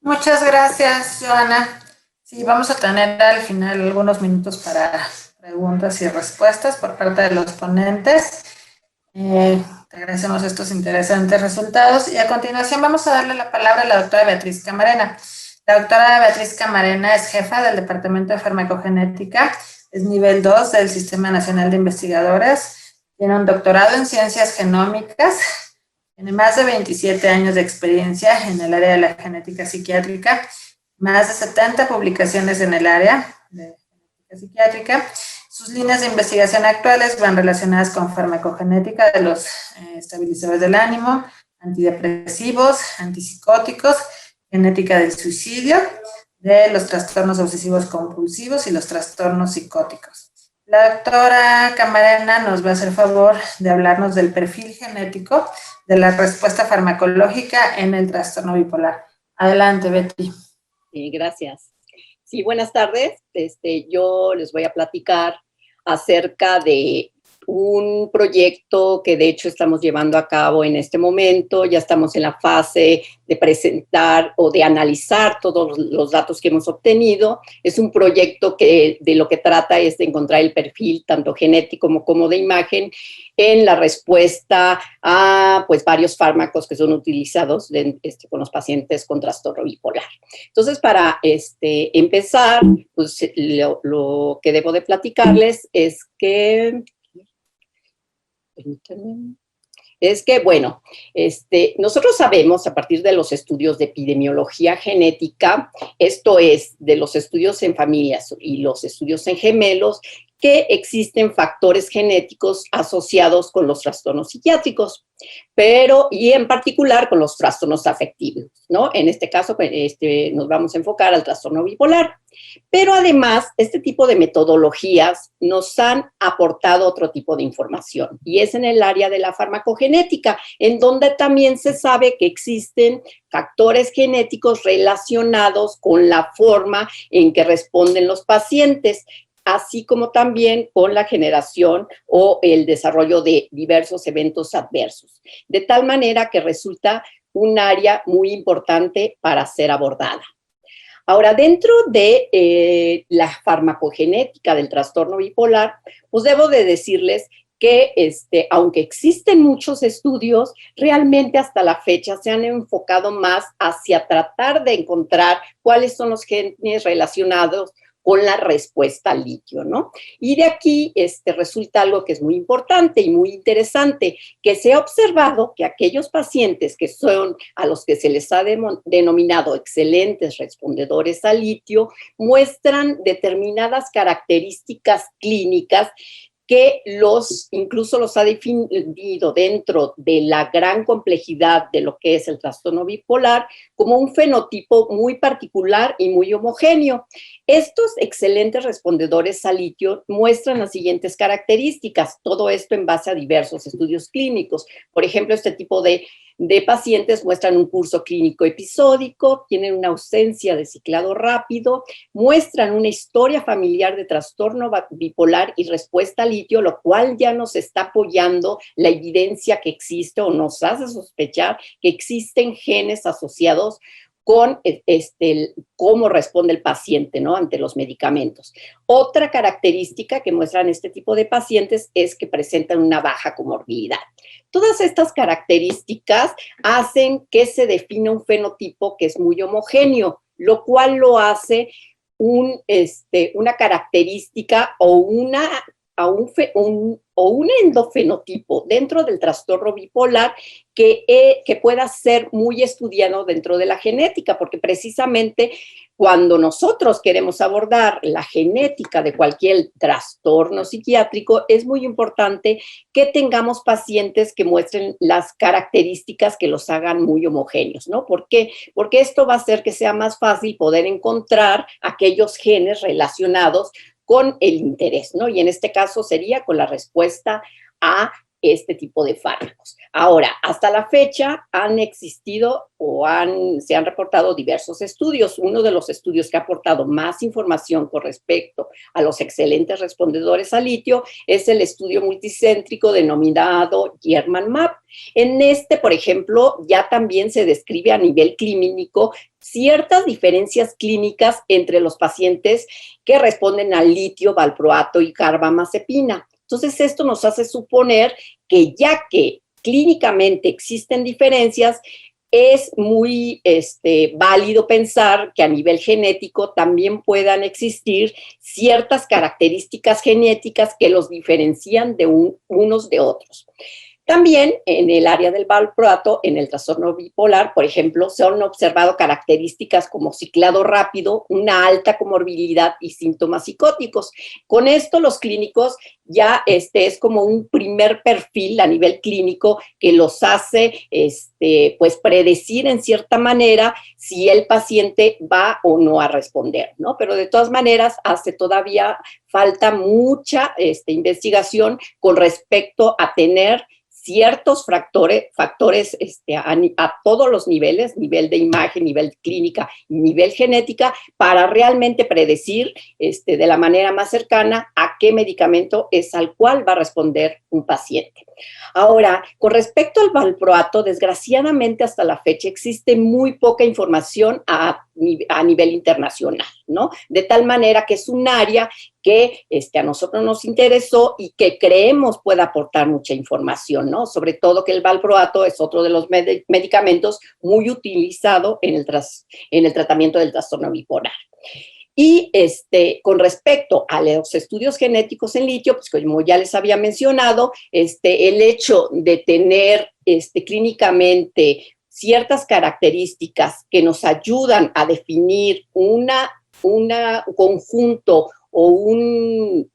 Muchas gracias, Joana. Sí, vamos a tener al final algunos minutos para preguntas y respuestas por parte de los ponentes. Te agradecemos estos interesantes resultados y a continuación vamos a darle la palabra a la doctora Beatriz Camarena. La doctora Beatriz Camarena es jefa del Departamento de Farmacogenética, es nivel 2 del Sistema Nacional de Investigadores, tiene un doctorado en Ciencias Genómicas, tiene más de 27 años de experiencia en el área de la genética psiquiátrica, más de 70 publicaciones en el área de genética psiquiátrica. Sus líneas de investigación actuales van relacionadas con farmacogenética de los estabilizadores del ánimo, antidepresivos, antipsicóticos genética del suicidio, de los trastornos obsesivos compulsivos y los trastornos psicóticos. La doctora Camarena nos va a hacer favor de hablarnos del perfil genético de la respuesta farmacológica en el trastorno bipolar. Adelante, Betty. Sí, gracias. Sí, buenas tardes. Yo les voy a platicar acerca de un proyecto que de hecho estamos llevando a cabo en este momento. Ya estamos en la fase de presentar o de analizar todos los datos que hemos obtenido. Es un proyecto que de lo que trata es de encontrar el perfil tanto genético como de imagen en la respuesta a pues, varios fármacos que son utilizados con los pacientes con trastorno bipolar. Entonces, para empezar, pues, lo que debo de platicarles es que... Permítanme. Es que, bueno, nosotros sabemos a partir de los estudios de epidemiología genética, esto es, de los estudios en familias y los estudios en gemelos, que existen factores genéticos asociados con los trastornos psiquiátricos, y en particular con los trastornos afectivos, ¿no? En este caso, nos vamos a enfocar al trastorno bipolar. Pero además, este tipo de metodologías nos han aportado otro tipo de información, y es en el área de la farmacogenética, en donde también se sabe que existen factores genéticos relacionados con la forma en que responden los pacientes, así como también con la generación o el desarrollo de diversos eventos adversos, de tal manera que resulta un área muy importante para ser abordada. Ahora, dentro de la farmacogenética del trastorno bipolar, pues debo de decirles que aunque existen muchos estudios, realmente hasta la fecha se han enfocado más hacia tratar de encontrar cuáles son los genes relacionados con la respuesta al litio, ¿no? Y de aquí resulta algo que es muy importante y muy interesante, que se ha observado que aquellos pacientes que son a los que se les ha denominado excelentes respondedores al litio, muestran determinadas características clínicas que incluso los ha definido dentro de la gran complejidad de lo que es el trastorno bipolar como un fenotipo muy particular y muy homogéneo. Estos excelentes respondedores al litio muestran las siguientes características, todo esto en base a diversos estudios clínicos. Por ejemplo, este tipo de pacientes muestran un curso clínico episódico, tienen una ausencia de ciclado rápido, muestran una historia familiar de trastorno bipolar y respuesta al litio, lo cual ya nos está apoyando la evidencia que existe o nos hace sospechar que existen genes asociados con cómo responde el paciente, ¿no?, ante los medicamentos. Otra característica que muestran este tipo de pacientes es que presentan una baja comorbilidad. Todas estas características hacen que se defina un fenotipo que es muy homogéneo, lo cual lo hace una característica o un endofenotipo dentro del trastorno bipolar que pueda ser muy estudiado dentro de la genética, porque precisamente cuando nosotros queremos abordar la genética de cualquier trastorno psiquiátrico, es muy importante que tengamos pacientes que muestren las características que los hagan muy homogéneos, ¿no? ¿Por qué? Porque esto va a hacer que sea más fácil poder encontrar aquellos genes relacionados con el interés, ¿no? Y en este caso sería con la respuesta a este tipo de fármacos. Ahora, hasta la fecha han existido se han reportado diversos estudios. Uno de los estudios que ha aportado más información con respecto a los excelentes respondedores al litio es el estudio multicéntrico denominado German-Map. En por ejemplo, ya también se describe a nivel clínico ciertas diferencias clínicas entre los pacientes que responden al litio, valproato y carbamazepina. Entonces, esto nos hace suponer que ya que clínicamente existen diferencias, es muy válido pensar que a nivel genético también puedan existir ciertas características genéticas que los diferencian de unos de otros. También en el área del valproato, en el trastorno bipolar, por ejemplo, se han observado características como ciclado rápido, una alta comorbilidad y síntomas psicóticos. Con esto los clínicos ya es como un primer perfil a nivel clínico que los hace pues predecir en cierta manera si el paciente va o no a responder, ¿no? Pero de todas maneras hace todavía falta mucha investigación con respecto a tener ciertos factores a todos los niveles, nivel de imagen, nivel clínica, nivel genética, para realmente predecir de la manera más cercana a qué medicamento es al cual va a responder un paciente. Ahora, con respecto al valproato, desgraciadamente hasta la fecha existe muy poca información a nivel internacional, ¿no? De tal manera que es un área que a nosotros nos interesó y que creemos puede aportar mucha información, ¿no? Sobre todo que el valproato es otro de los medicamentos muy utilizado en el tratamiento del trastorno bipolar. Y con respecto a los estudios genéticos en litio, pues como ya les había mencionado, el hecho de tener clínicamente ciertas características que nos ayudan a definir un conjunto o un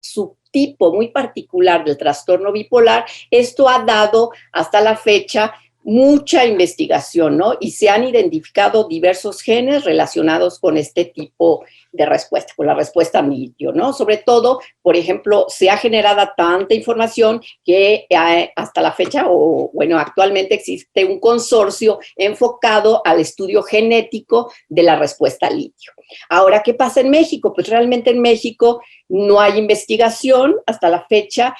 subtipo muy particular del trastorno bipolar, esto ha dado hasta la fecha mucha investigación, ¿no? Y se han identificado diversos genes relacionados con este tipo de respuesta, con la respuesta al litio, ¿no? Sobre todo, por ejemplo, se ha generado tanta información que hasta la fecha, o bueno, actualmente existe un consorcio enfocado al estudio genético de la respuesta al litio. Ahora, ¿qué pasa en México? Pues realmente en México no hay investigación hasta la fecha,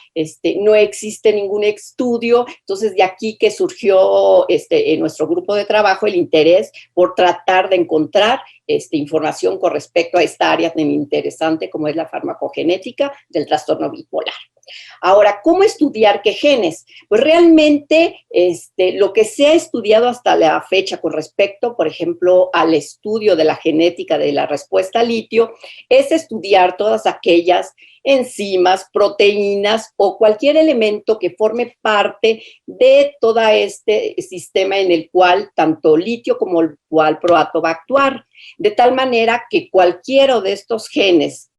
no existe ningún estudio, entonces de aquí que surgió en nuestro grupo de trabajo el interés por tratar de encontrar información con respecto a esta área tan interesante como es la farmacogenética del trastorno bipolar. Ahora, ¿cómo estudiar qué genes? Pues realmente lo que se ha estudiado hasta la fecha con respecto, por ejemplo, al estudio de la genética de la respuesta al litio, es estudiar todas aquellas enzimas, proteínas o cualquier elemento que forme parte de todo este sistema en el cual tanto litio como el valproato va a actuar. De tal manera que cualquiera de estos genes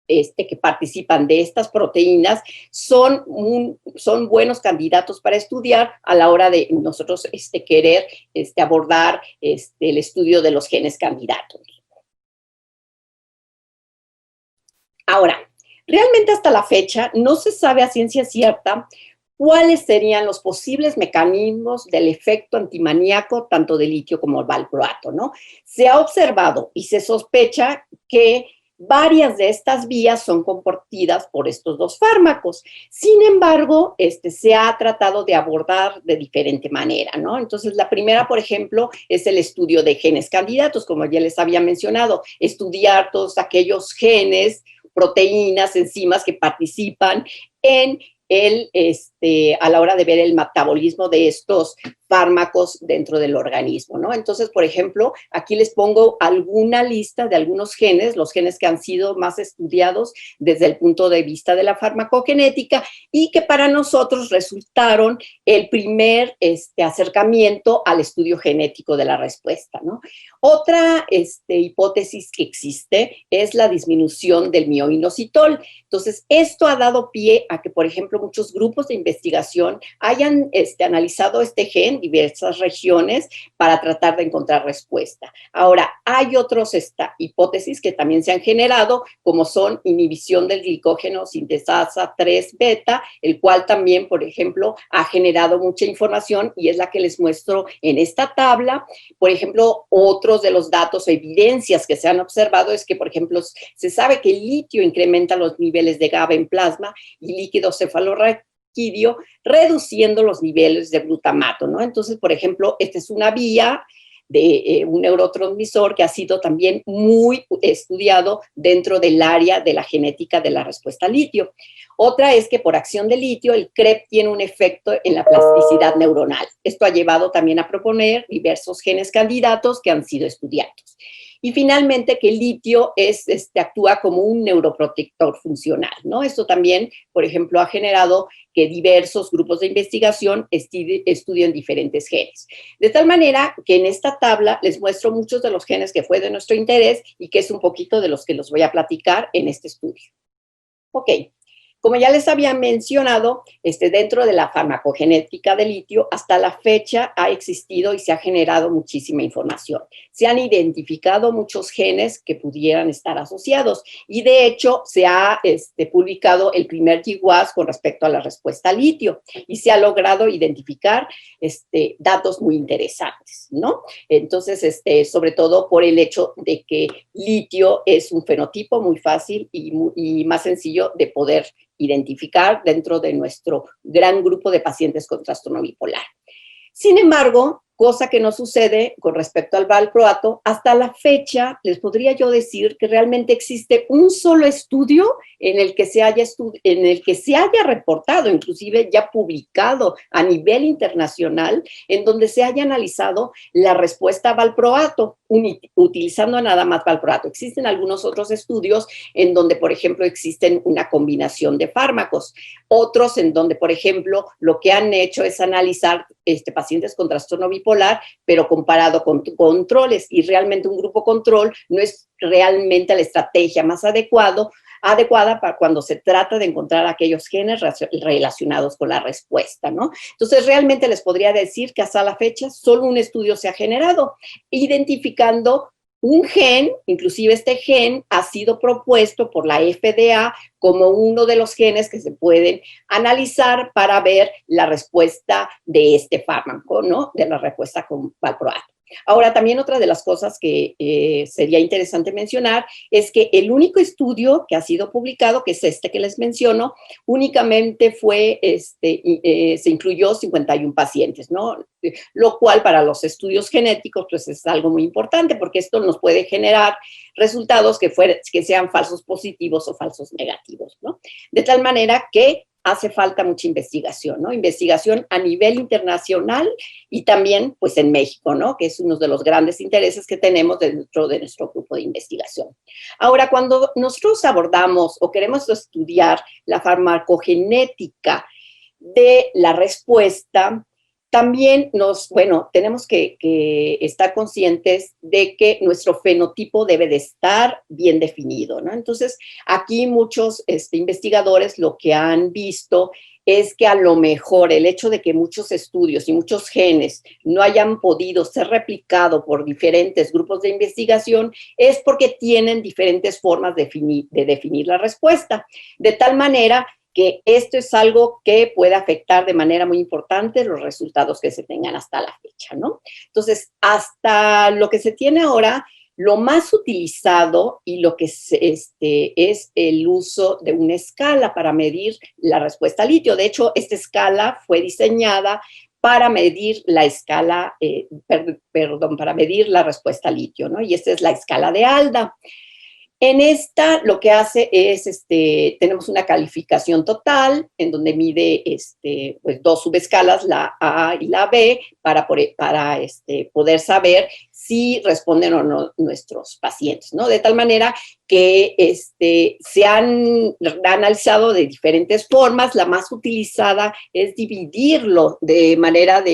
que participan de estas proteínas son buenos candidatos para estudiar a la hora de nosotros querer abordar el estudio de los genes candidatos. Ahora, realmente hasta la fecha no se sabe a ciencia cierta cuáles serían los posibles mecanismos del efecto antimaníaco tanto de litio como el valproato, ¿no? Se ha observado y se sospecha que varias de estas vías son compartidas por estos dos fármacos. Sin embargo, se ha tratado de abordar de diferente manera, ¿no? Entonces, la primera, por ejemplo, es el estudio de genes candidatos, como ya les había mencionado, estudiar todos aquellos genes, proteínas, enzimas que participan en a la hora de ver el metabolismo de estos fármacos dentro del organismo, ¿no? Entonces, por ejemplo, aquí les pongo alguna lista de algunos genes, los genes que han sido más estudiados desde el punto de vista de la farmacogenética y que para nosotros resultaron el primer acercamiento al estudio genético de la respuesta, ¿no? Otra hipótesis que existe es la disminución del mioinositol. Entonces, esto ha dado pie a que, por ejemplo, muchos grupos de investigación hayan analizado este gen, diversas regiones, para tratar de encontrar respuesta. Ahora, hay otras hipótesis que también se han generado, como son inhibición del glicógeno sintesasa 3-beta, el cual también, por ejemplo, ha generado mucha información y es la que les muestro en esta tabla. Por ejemplo, otros de los datos o evidencias que se han observado es que, por ejemplo, se sabe que el litio incrementa los niveles de GABA en plasma y líquido cefalorraquídeo, reduciendo los niveles de glutamato, ¿no? Entonces, por ejemplo, esta es una vía de un neurotransmisor que ha sido también muy estudiado dentro del área de la genética de la respuesta al litio. Otra es que por acción de litio, el CREP tiene un efecto en la plasticidad neuronal. Esto ha llevado también a proponer diversos genes candidatos que han sido estudiados. Y finalmente que el litio actúa como un neuroprotector funcional, ¿no? Esto también, por ejemplo, ha generado que diversos grupos de investigación estudien diferentes genes. De tal manera que en esta tabla les muestro muchos de los genes que fue de nuestro interés y que es un poquito de los que los voy a platicar en este estudio. Ok. Como ya les había mencionado, dentro de la farmacogenética del litio, hasta la fecha ha existido y se ha generado muchísima información. Se han identificado muchos genes que pudieran estar asociados y de hecho se ha publicado el primer GWAS con respecto a la respuesta al litio y se ha logrado identificar datos muy interesantes, ¿no? Entonces, sobre todo por el hecho de que litio es un fenotipo muy fácil y más sencillo de poder identificar dentro de nuestro gran grupo de pacientes con trastorno bipolar. Sin embargo, cosa que no sucede con respecto al valproato, hasta la fecha les podría yo decir que realmente existe un solo estudio en el que se haya reportado, inclusive ya publicado a nivel internacional, en donde se haya analizado la respuesta a valproato, utilizando nada más valproato. Existen algunos otros estudios en donde, por ejemplo, existen una combinación de fármacos, otros en donde, por ejemplo, lo que han hecho es analizar pacientes con trastorno bipolar, pero comparado con controles, y realmente un grupo control no es realmente la estrategia más adecuada para cuando se trata de encontrar aquellos genes relacionados con la respuesta, ¿no? Entonces, realmente les podría decir que hasta la fecha solo un estudio se ha generado, identificando un gen, inclusive este gen ha sido propuesto por la FDA como uno de los genes que se pueden analizar para ver la respuesta de este fármaco, ¿no? De la respuesta con valproato. Ahora, también otra de las cosas que sería interesante mencionar es que el único estudio que ha sido publicado, que es este que les menciono, únicamente se incluyó 51 pacientes, ¿no? Lo cual para los estudios genéticos pues es algo muy importante porque esto nos puede generar resultados que sean falsos positivos o falsos negativos, ¿no? De tal manera que hace falta mucha investigación, ¿no? Investigación a nivel internacional y también, pues, en México, ¿no? Que es uno de los grandes intereses que tenemos dentro de nuestro grupo de investigación. Ahora, cuando nosotros abordamos o queremos estudiar la farmacogenética de la respuesta, también tenemos que estar conscientes de que nuestro fenotipo debe de estar bien definido, ¿no? Entonces, aquí muchos investigadores lo que han visto es que a lo mejor el hecho de que muchos estudios y muchos genes no hayan podido ser replicados por diferentes grupos de investigación es porque tienen diferentes formas de definir la respuesta. De tal manera que esto es algo que puede afectar de manera muy importante los resultados que se tengan hasta la fecha, ¿no? Entonces, hasta lo que se tiene ahora, lo más utilizado y lo que es el uso de una escala para medir la respuesta al litio. De hecho, esta escala fue diseñada para medir la escala, para medir la respuesta al litio, ¿no? Y esta es la escala de ALDA. En esta lo que hace es, tenemos una calificación total en donde mide pues dos subescalas, la A y la B, para poder saber si responden o no nuestros pacientes, ¿no? De tal manera que se han analizado de diferentes formas. La más utilizada es dividirlo de manera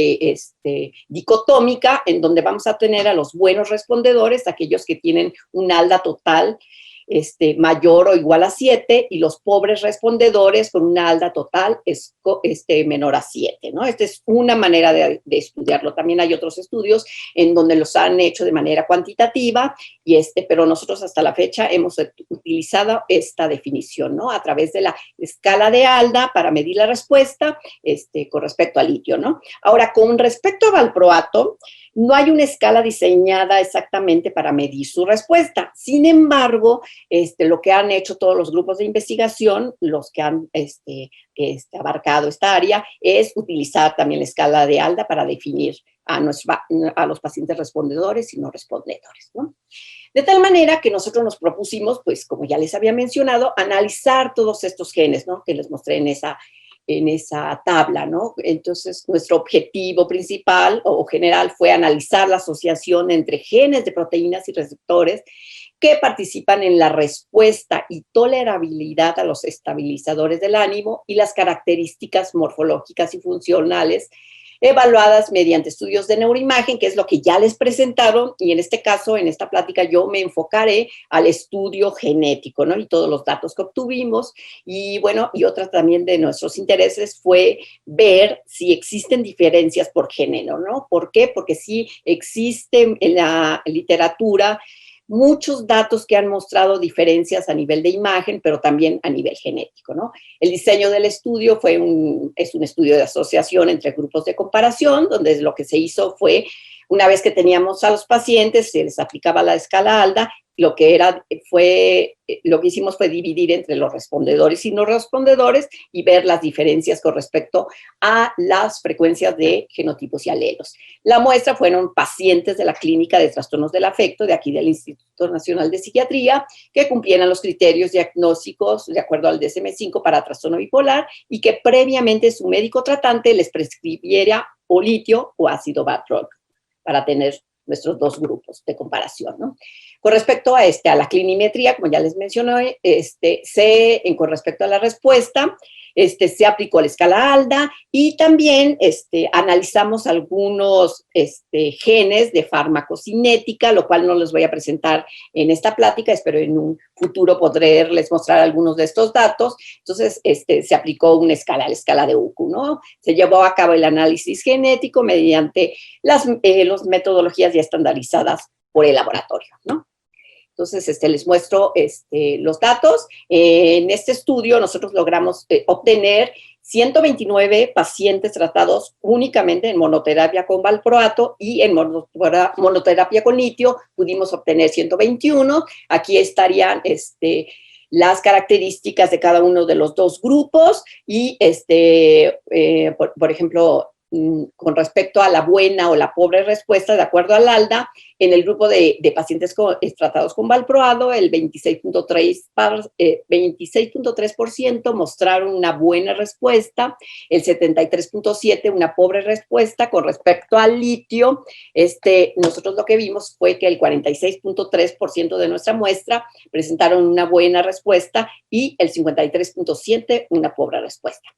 dicotómica, en donde vamos a tener a los buenos respondedores, aquellos que tienen un ALDA total mayor o igual a 7, y los pobres respondedores con una ALDA total menor a 7, ¿no? Esta es una manera de estudiarlo. También hay otros estudios en donde los han hecho de manera cuantitativa, pero nosotros hasta la fecha hemos utilizado esta definición, ¿no? A través de la escala de ALDA para medir la respuesta con respecto al litio, ¿no? Ahora, con respecto a valproato, no hay una escala diseñada exactamente para medir su respuesta. Sin embargo, lo que han hecho todos los grupos de investigación, los que han abarcado esta área, es utilizar también la escala de ALDA para definir a los pacientes respondedores y no respondedores, ¿no? De tal manera que nosotros nos propusimos, pues, como ya les había mencionado, analizar todos estos genes, ¿no? Que les mostré en esa tabla, ¿no? Entonces, nuestro objetivo principal o general fue analizar la asociación entre genes de proteínas y receptores que participan en la respuesta y tolerabilidad a los estabilizadores del ánimo y las características morfológicas y funcionales evaluadas mediante estudios de neuroimagen, que es lo que ya les presentaron, y en este caso, en esta plática, yo me enfocaré al estudio genético, ¿no? Y todos los datos que obtuvimos, y bueno, y otra también de nuestros intereses fue ver si existen diferencias por género, ¿no? ¿Por qué? Porque sí existen en la literatura muchos datos que han mostrado diferencias a nivel de imagen, pero también a nivel genético, ¿no? El diseño del estudio es un estudio de asociación entre grupos de comparación, donde lo que se hizo fue, una vez que teníamos a los pacientes, se les aplicaba la escala ALDA, lo que hicimos fue dividir entre los respondedores y no respondedores y ver las diferencias con respecto a las frecuencias de genotipos y alelos. La muestra fueron pacientes de la Clínica de Trastornos del Afecto, de aquí del Instituto Nacional de Psiquiatría, que cumplieran los criterios diagnósticos de acuerdo al DSM-5 para trastorno bipolar y que previamente su médico tratante les prescribiera o litio o ácido valproic para tener nuestros dos grupos de comparación, ¿no? Con respecto a la clinimetría, como ya les mencioné, con respecto a la respuesta, se aplicó la escala ALDA y también analizamos algunos genes de farmacocinética, lo cual no les voy a presentar en esta plática, espero en un futuro poderles mostrar algunos de estos datos. Entonces, se aplicó una escala, la escala de UQ, ¿no? Se llevó a cabo el análisis genético mediante las metodologías ya estandarizadas por el laboratorio, ¿no? Entonces, les muestro los datos. En este estudio nosotros logramos obtener 129 pacientes tratados únicamente en monoterapia con valproato y en monoterapia con litio pudimos obtener 121. Aquí estarían las características de cada uno de los dos grupos y, por ejemplo, con respecto a la buena o la pobre respuesta, de acuerdo al ALDA, en el grupo de pacientes tratados con valproato, el 26.3% mostraron una buena respuesta, el 73.7% una pobre respuesta. Con respecto al litio, nosotros lo que vimos fue que el 46.3% de nuestra muestra presentaron una buena respuesta y el 53.7% una pobre respuesta.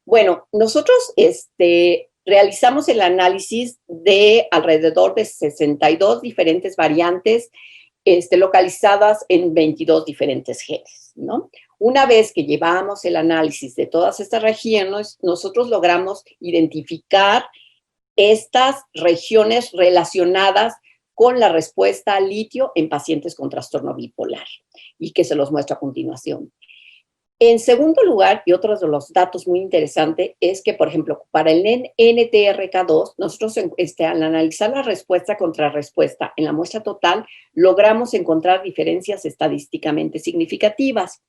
Bueno, nosotros realizamos el análisis de alrededor de 62 diferentes variantes localizadas en 22 diferentes genes, ¿no? Una vez que llevamos el análisis de todas estas regiones, nosotros logramos identificar estas regiones relacionadas con la respuesta al litio en pacientes con trastorno bipolar y que se los muestro a continuación. En segundo lugar, y otro de los datos muy interesantes, es que, por ejemplo, para el NTRK2, nosotros al analizar la respuesta contra respuesta en la muestra total, logramos encontrar diferencias estadísticamente significativas.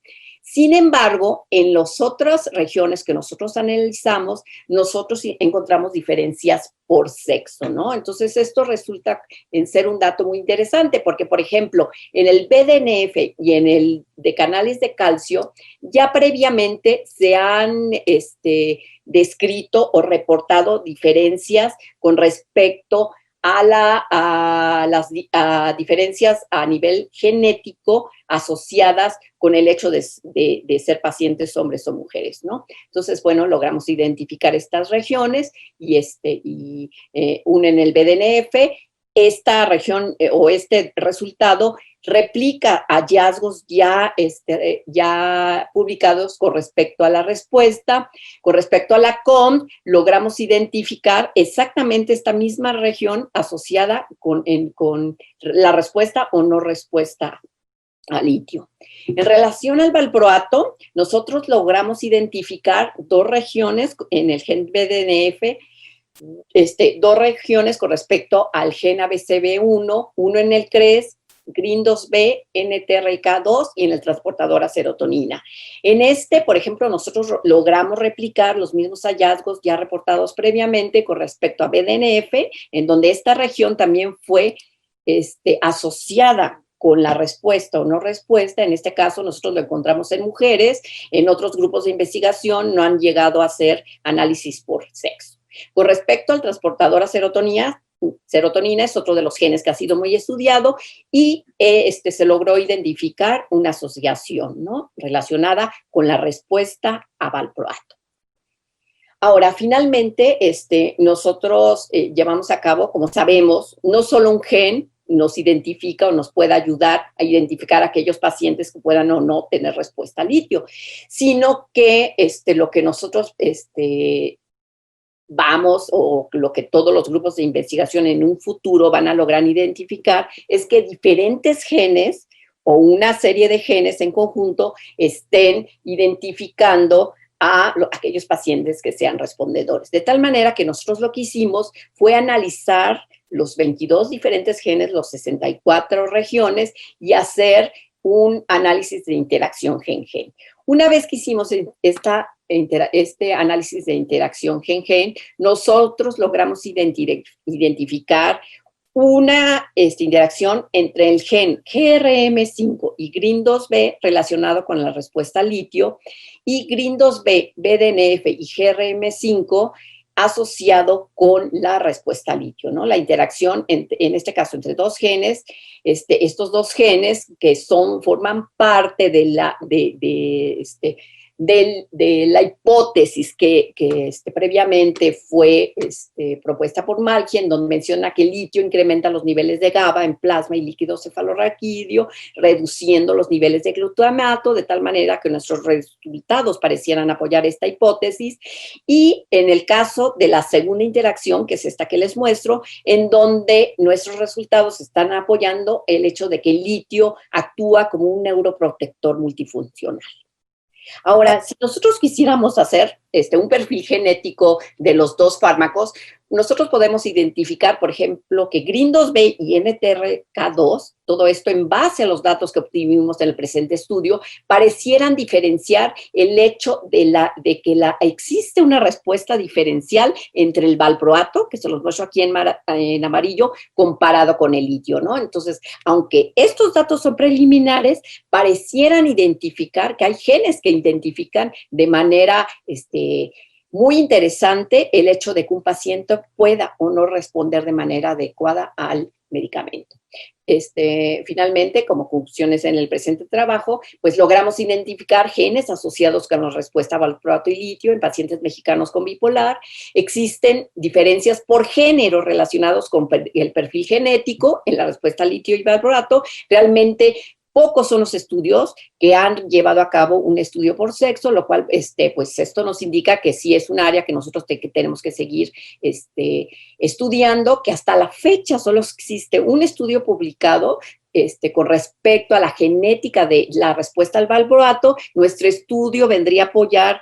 Sin embargo, en las otras regiones que nosotros analizamos, nosotros encontramos diferencias por sexo, ¿no? Entonces, esto resulta en ser un dato muy interesante porque, por ejemplo, en el BDNF y en el de canales de calcio, ya previamente se han descrito o reportado diferencias con respecto a las diferencias a nivel genético asociadas con el hecho de ser pacientes hombres o mujeres, ¿no? Entonces, bueno, logramos identificar estas regiones y unen el BDNF. Esta región o este resultado replica hallazgos ya publicados con respecto a la respuesta. Con respecto a la COM, logramos identificar exactamente esta misma región asociada con la respuesta o no respuesta a litio. En relación al valproato, nosotros logramos identificar dos regiones en el gen BDNF, dos regiones con respecto al gen ABCB1, uno en el CRES, GRIN2B, NTRK2 y en el transportador a serotonina. En por ejemplo, nosotros logramos replicar los mismos hallazgos ya reportados previamente con respecto a BDNF, en donde esta región también fue asociada con la respuesta o no respuesta. En este caso nosotros lo encontramos en mujeres, en otros grupos de investigación no han llegado a hacer análisis por sexo. Con respecto al transportador a serotonina es otro de los genes que ha sido muy estudiado y se logró identificar una asociación, ¿no?, relacionada con la respuesta a valproato. Ahora, finalmente, nosotros llevamos a cabo, como sabemos, no solo un gen nos identifica o nos puede ayudar a identificar a aquellos pacientes que puedan o no tener respuesta al litio, sino que lo que nosotros vamos, o lo que todos los grupos de investigación en un futuro van a lograr identificar, es que diferentes genes o una serie de genes en conjunto estén identificando a aquellos pacientes que sean respondedores. De tal manera que nosotros lo que hicimos fue analizar los 22 diferentes genes, los 64 regiones, y hacer un análisis de interacción gen-gen. Una vez que hicimos este análisis de interacción gen-gen, nosotros logramos identificar una interacción entre el gen GRM5 y GRIN2B relacionado con la respuesta al litio, y GRIN2B, BDNF y GRM5 asociado con la respuesta al litio, ¿no? La interacción, en este caso, entre dos genes, estos dos genes que forman parte de la hipótesis que previamente fue propuesta por Malki, en donde menciona que el litio incrementa los niveles de GABA en plasma y líquido cefalorraquídeo, reduciendo los niveles de glutamato, de tal manera que nuestros resultados parecieran apoyar esta hipótesis. Y en el caso de la segunda interacción, que es esta que les muestro, en donde nuestros resultados están apoyando el hecho de que el litio actúa como un neuroprotector multifuncional. Ahora, si nosotros quisiéramos hacer un perfil genético de los dos fármacos, nosotros podemos identificar, por ejemplo, que GRIN2B y NTRK2, todo esto en base a los datos que obtuvimos en el presente estudio, parecieran diferenciar el hecho de que existe una respuesta diferencial entre el valproato, que se los muestro aquí en amarillo, comparado con el litio, ¿no? Entonces, aunque estos datos son preliminares, parecieran identificar que hay genes que identifican de manera muy interesante el hecho de que un paciente pueda o no responder de manera adecuada al medicamento. Finalmente, como conclusiones en el presente trabajo, pues logramos identificar genes asociados con la respuesta a valproato y litio en pacientes mexicanos con bipolar. Existen diferencias por género relacionados con el perfil genético en la respuesta a litio y valproato. Realmente pocos son los estudios que han llevado a cabo un estudio por sexo, lo cual, pues esto nos indica que sí es un área que nosotros tenemos que seguir estudiando, que hasta la fecha solo existe un estudio publicado con respecto a la genética de la respuesta al valproato. Nuestro estudio vendría a apoyar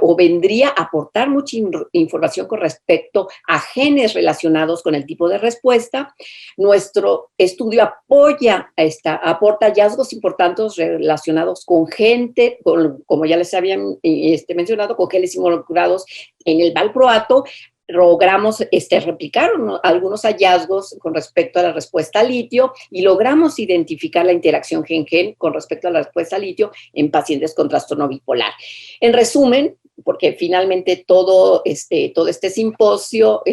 o vendría a aportar mucha información con respecto a genes relacionados con el tipo de respuesta. Nuestro estudio aporta hallazgos importantes relacionados con gente, como ya les había mencionado, con genes involucrados en el valproato. Logramos replicar algunos hallazgos con respecto a la respuesta al litio y logramos identificar la interacción gen-gen con respecto a la respuesta al litio en pacientes con trastorno bipolar. En resumen, porque finalmente todo este simposio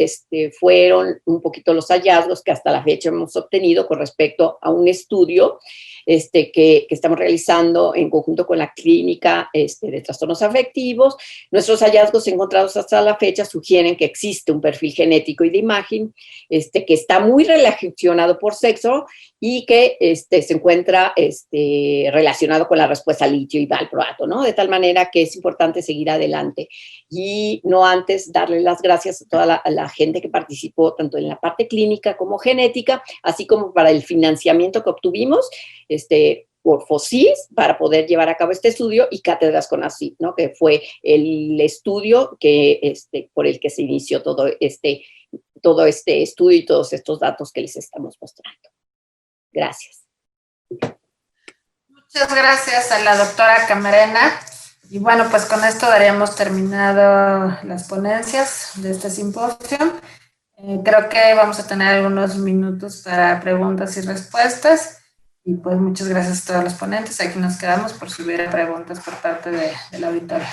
fueron un poquito los hallazgos que hasta la fecha hemos obtenido con respecto a un estudio que estamos realizando en conjunto con la clínica de trastornos afectivos. Nuestros hallazgos encontrados hasta la fecha sugieren que existe un perfil genético y de imagen que está muy relacionado por sexo y que se encuentra relacionado con la respuesta al litio y valproato, ¿no? De tal manera que es importante seguir adelante y no antes darle las gracias a toda la gente que participó tanto en la parte clínica como genética, así como para el financiamiento que obtuvimos por FOSIS para poder llevar a cabo este estudio, y Cátedras CONACYT, ¿no? Que fue el estudio por el que se inició todo este estudio y todos estos datos que les estamos mostrando. Gracias. Muchas gracias a la doctora Camarena. Y bueno, pues con esto daríamos terminado las ponencias de este simposio. Creo que vamos a tener algunos minutos para preguntas y respuestas. Y pues muchas gracias a todos los ponentes. Aquí nos quedamos por si hubiera preguntas por parte del auditorio.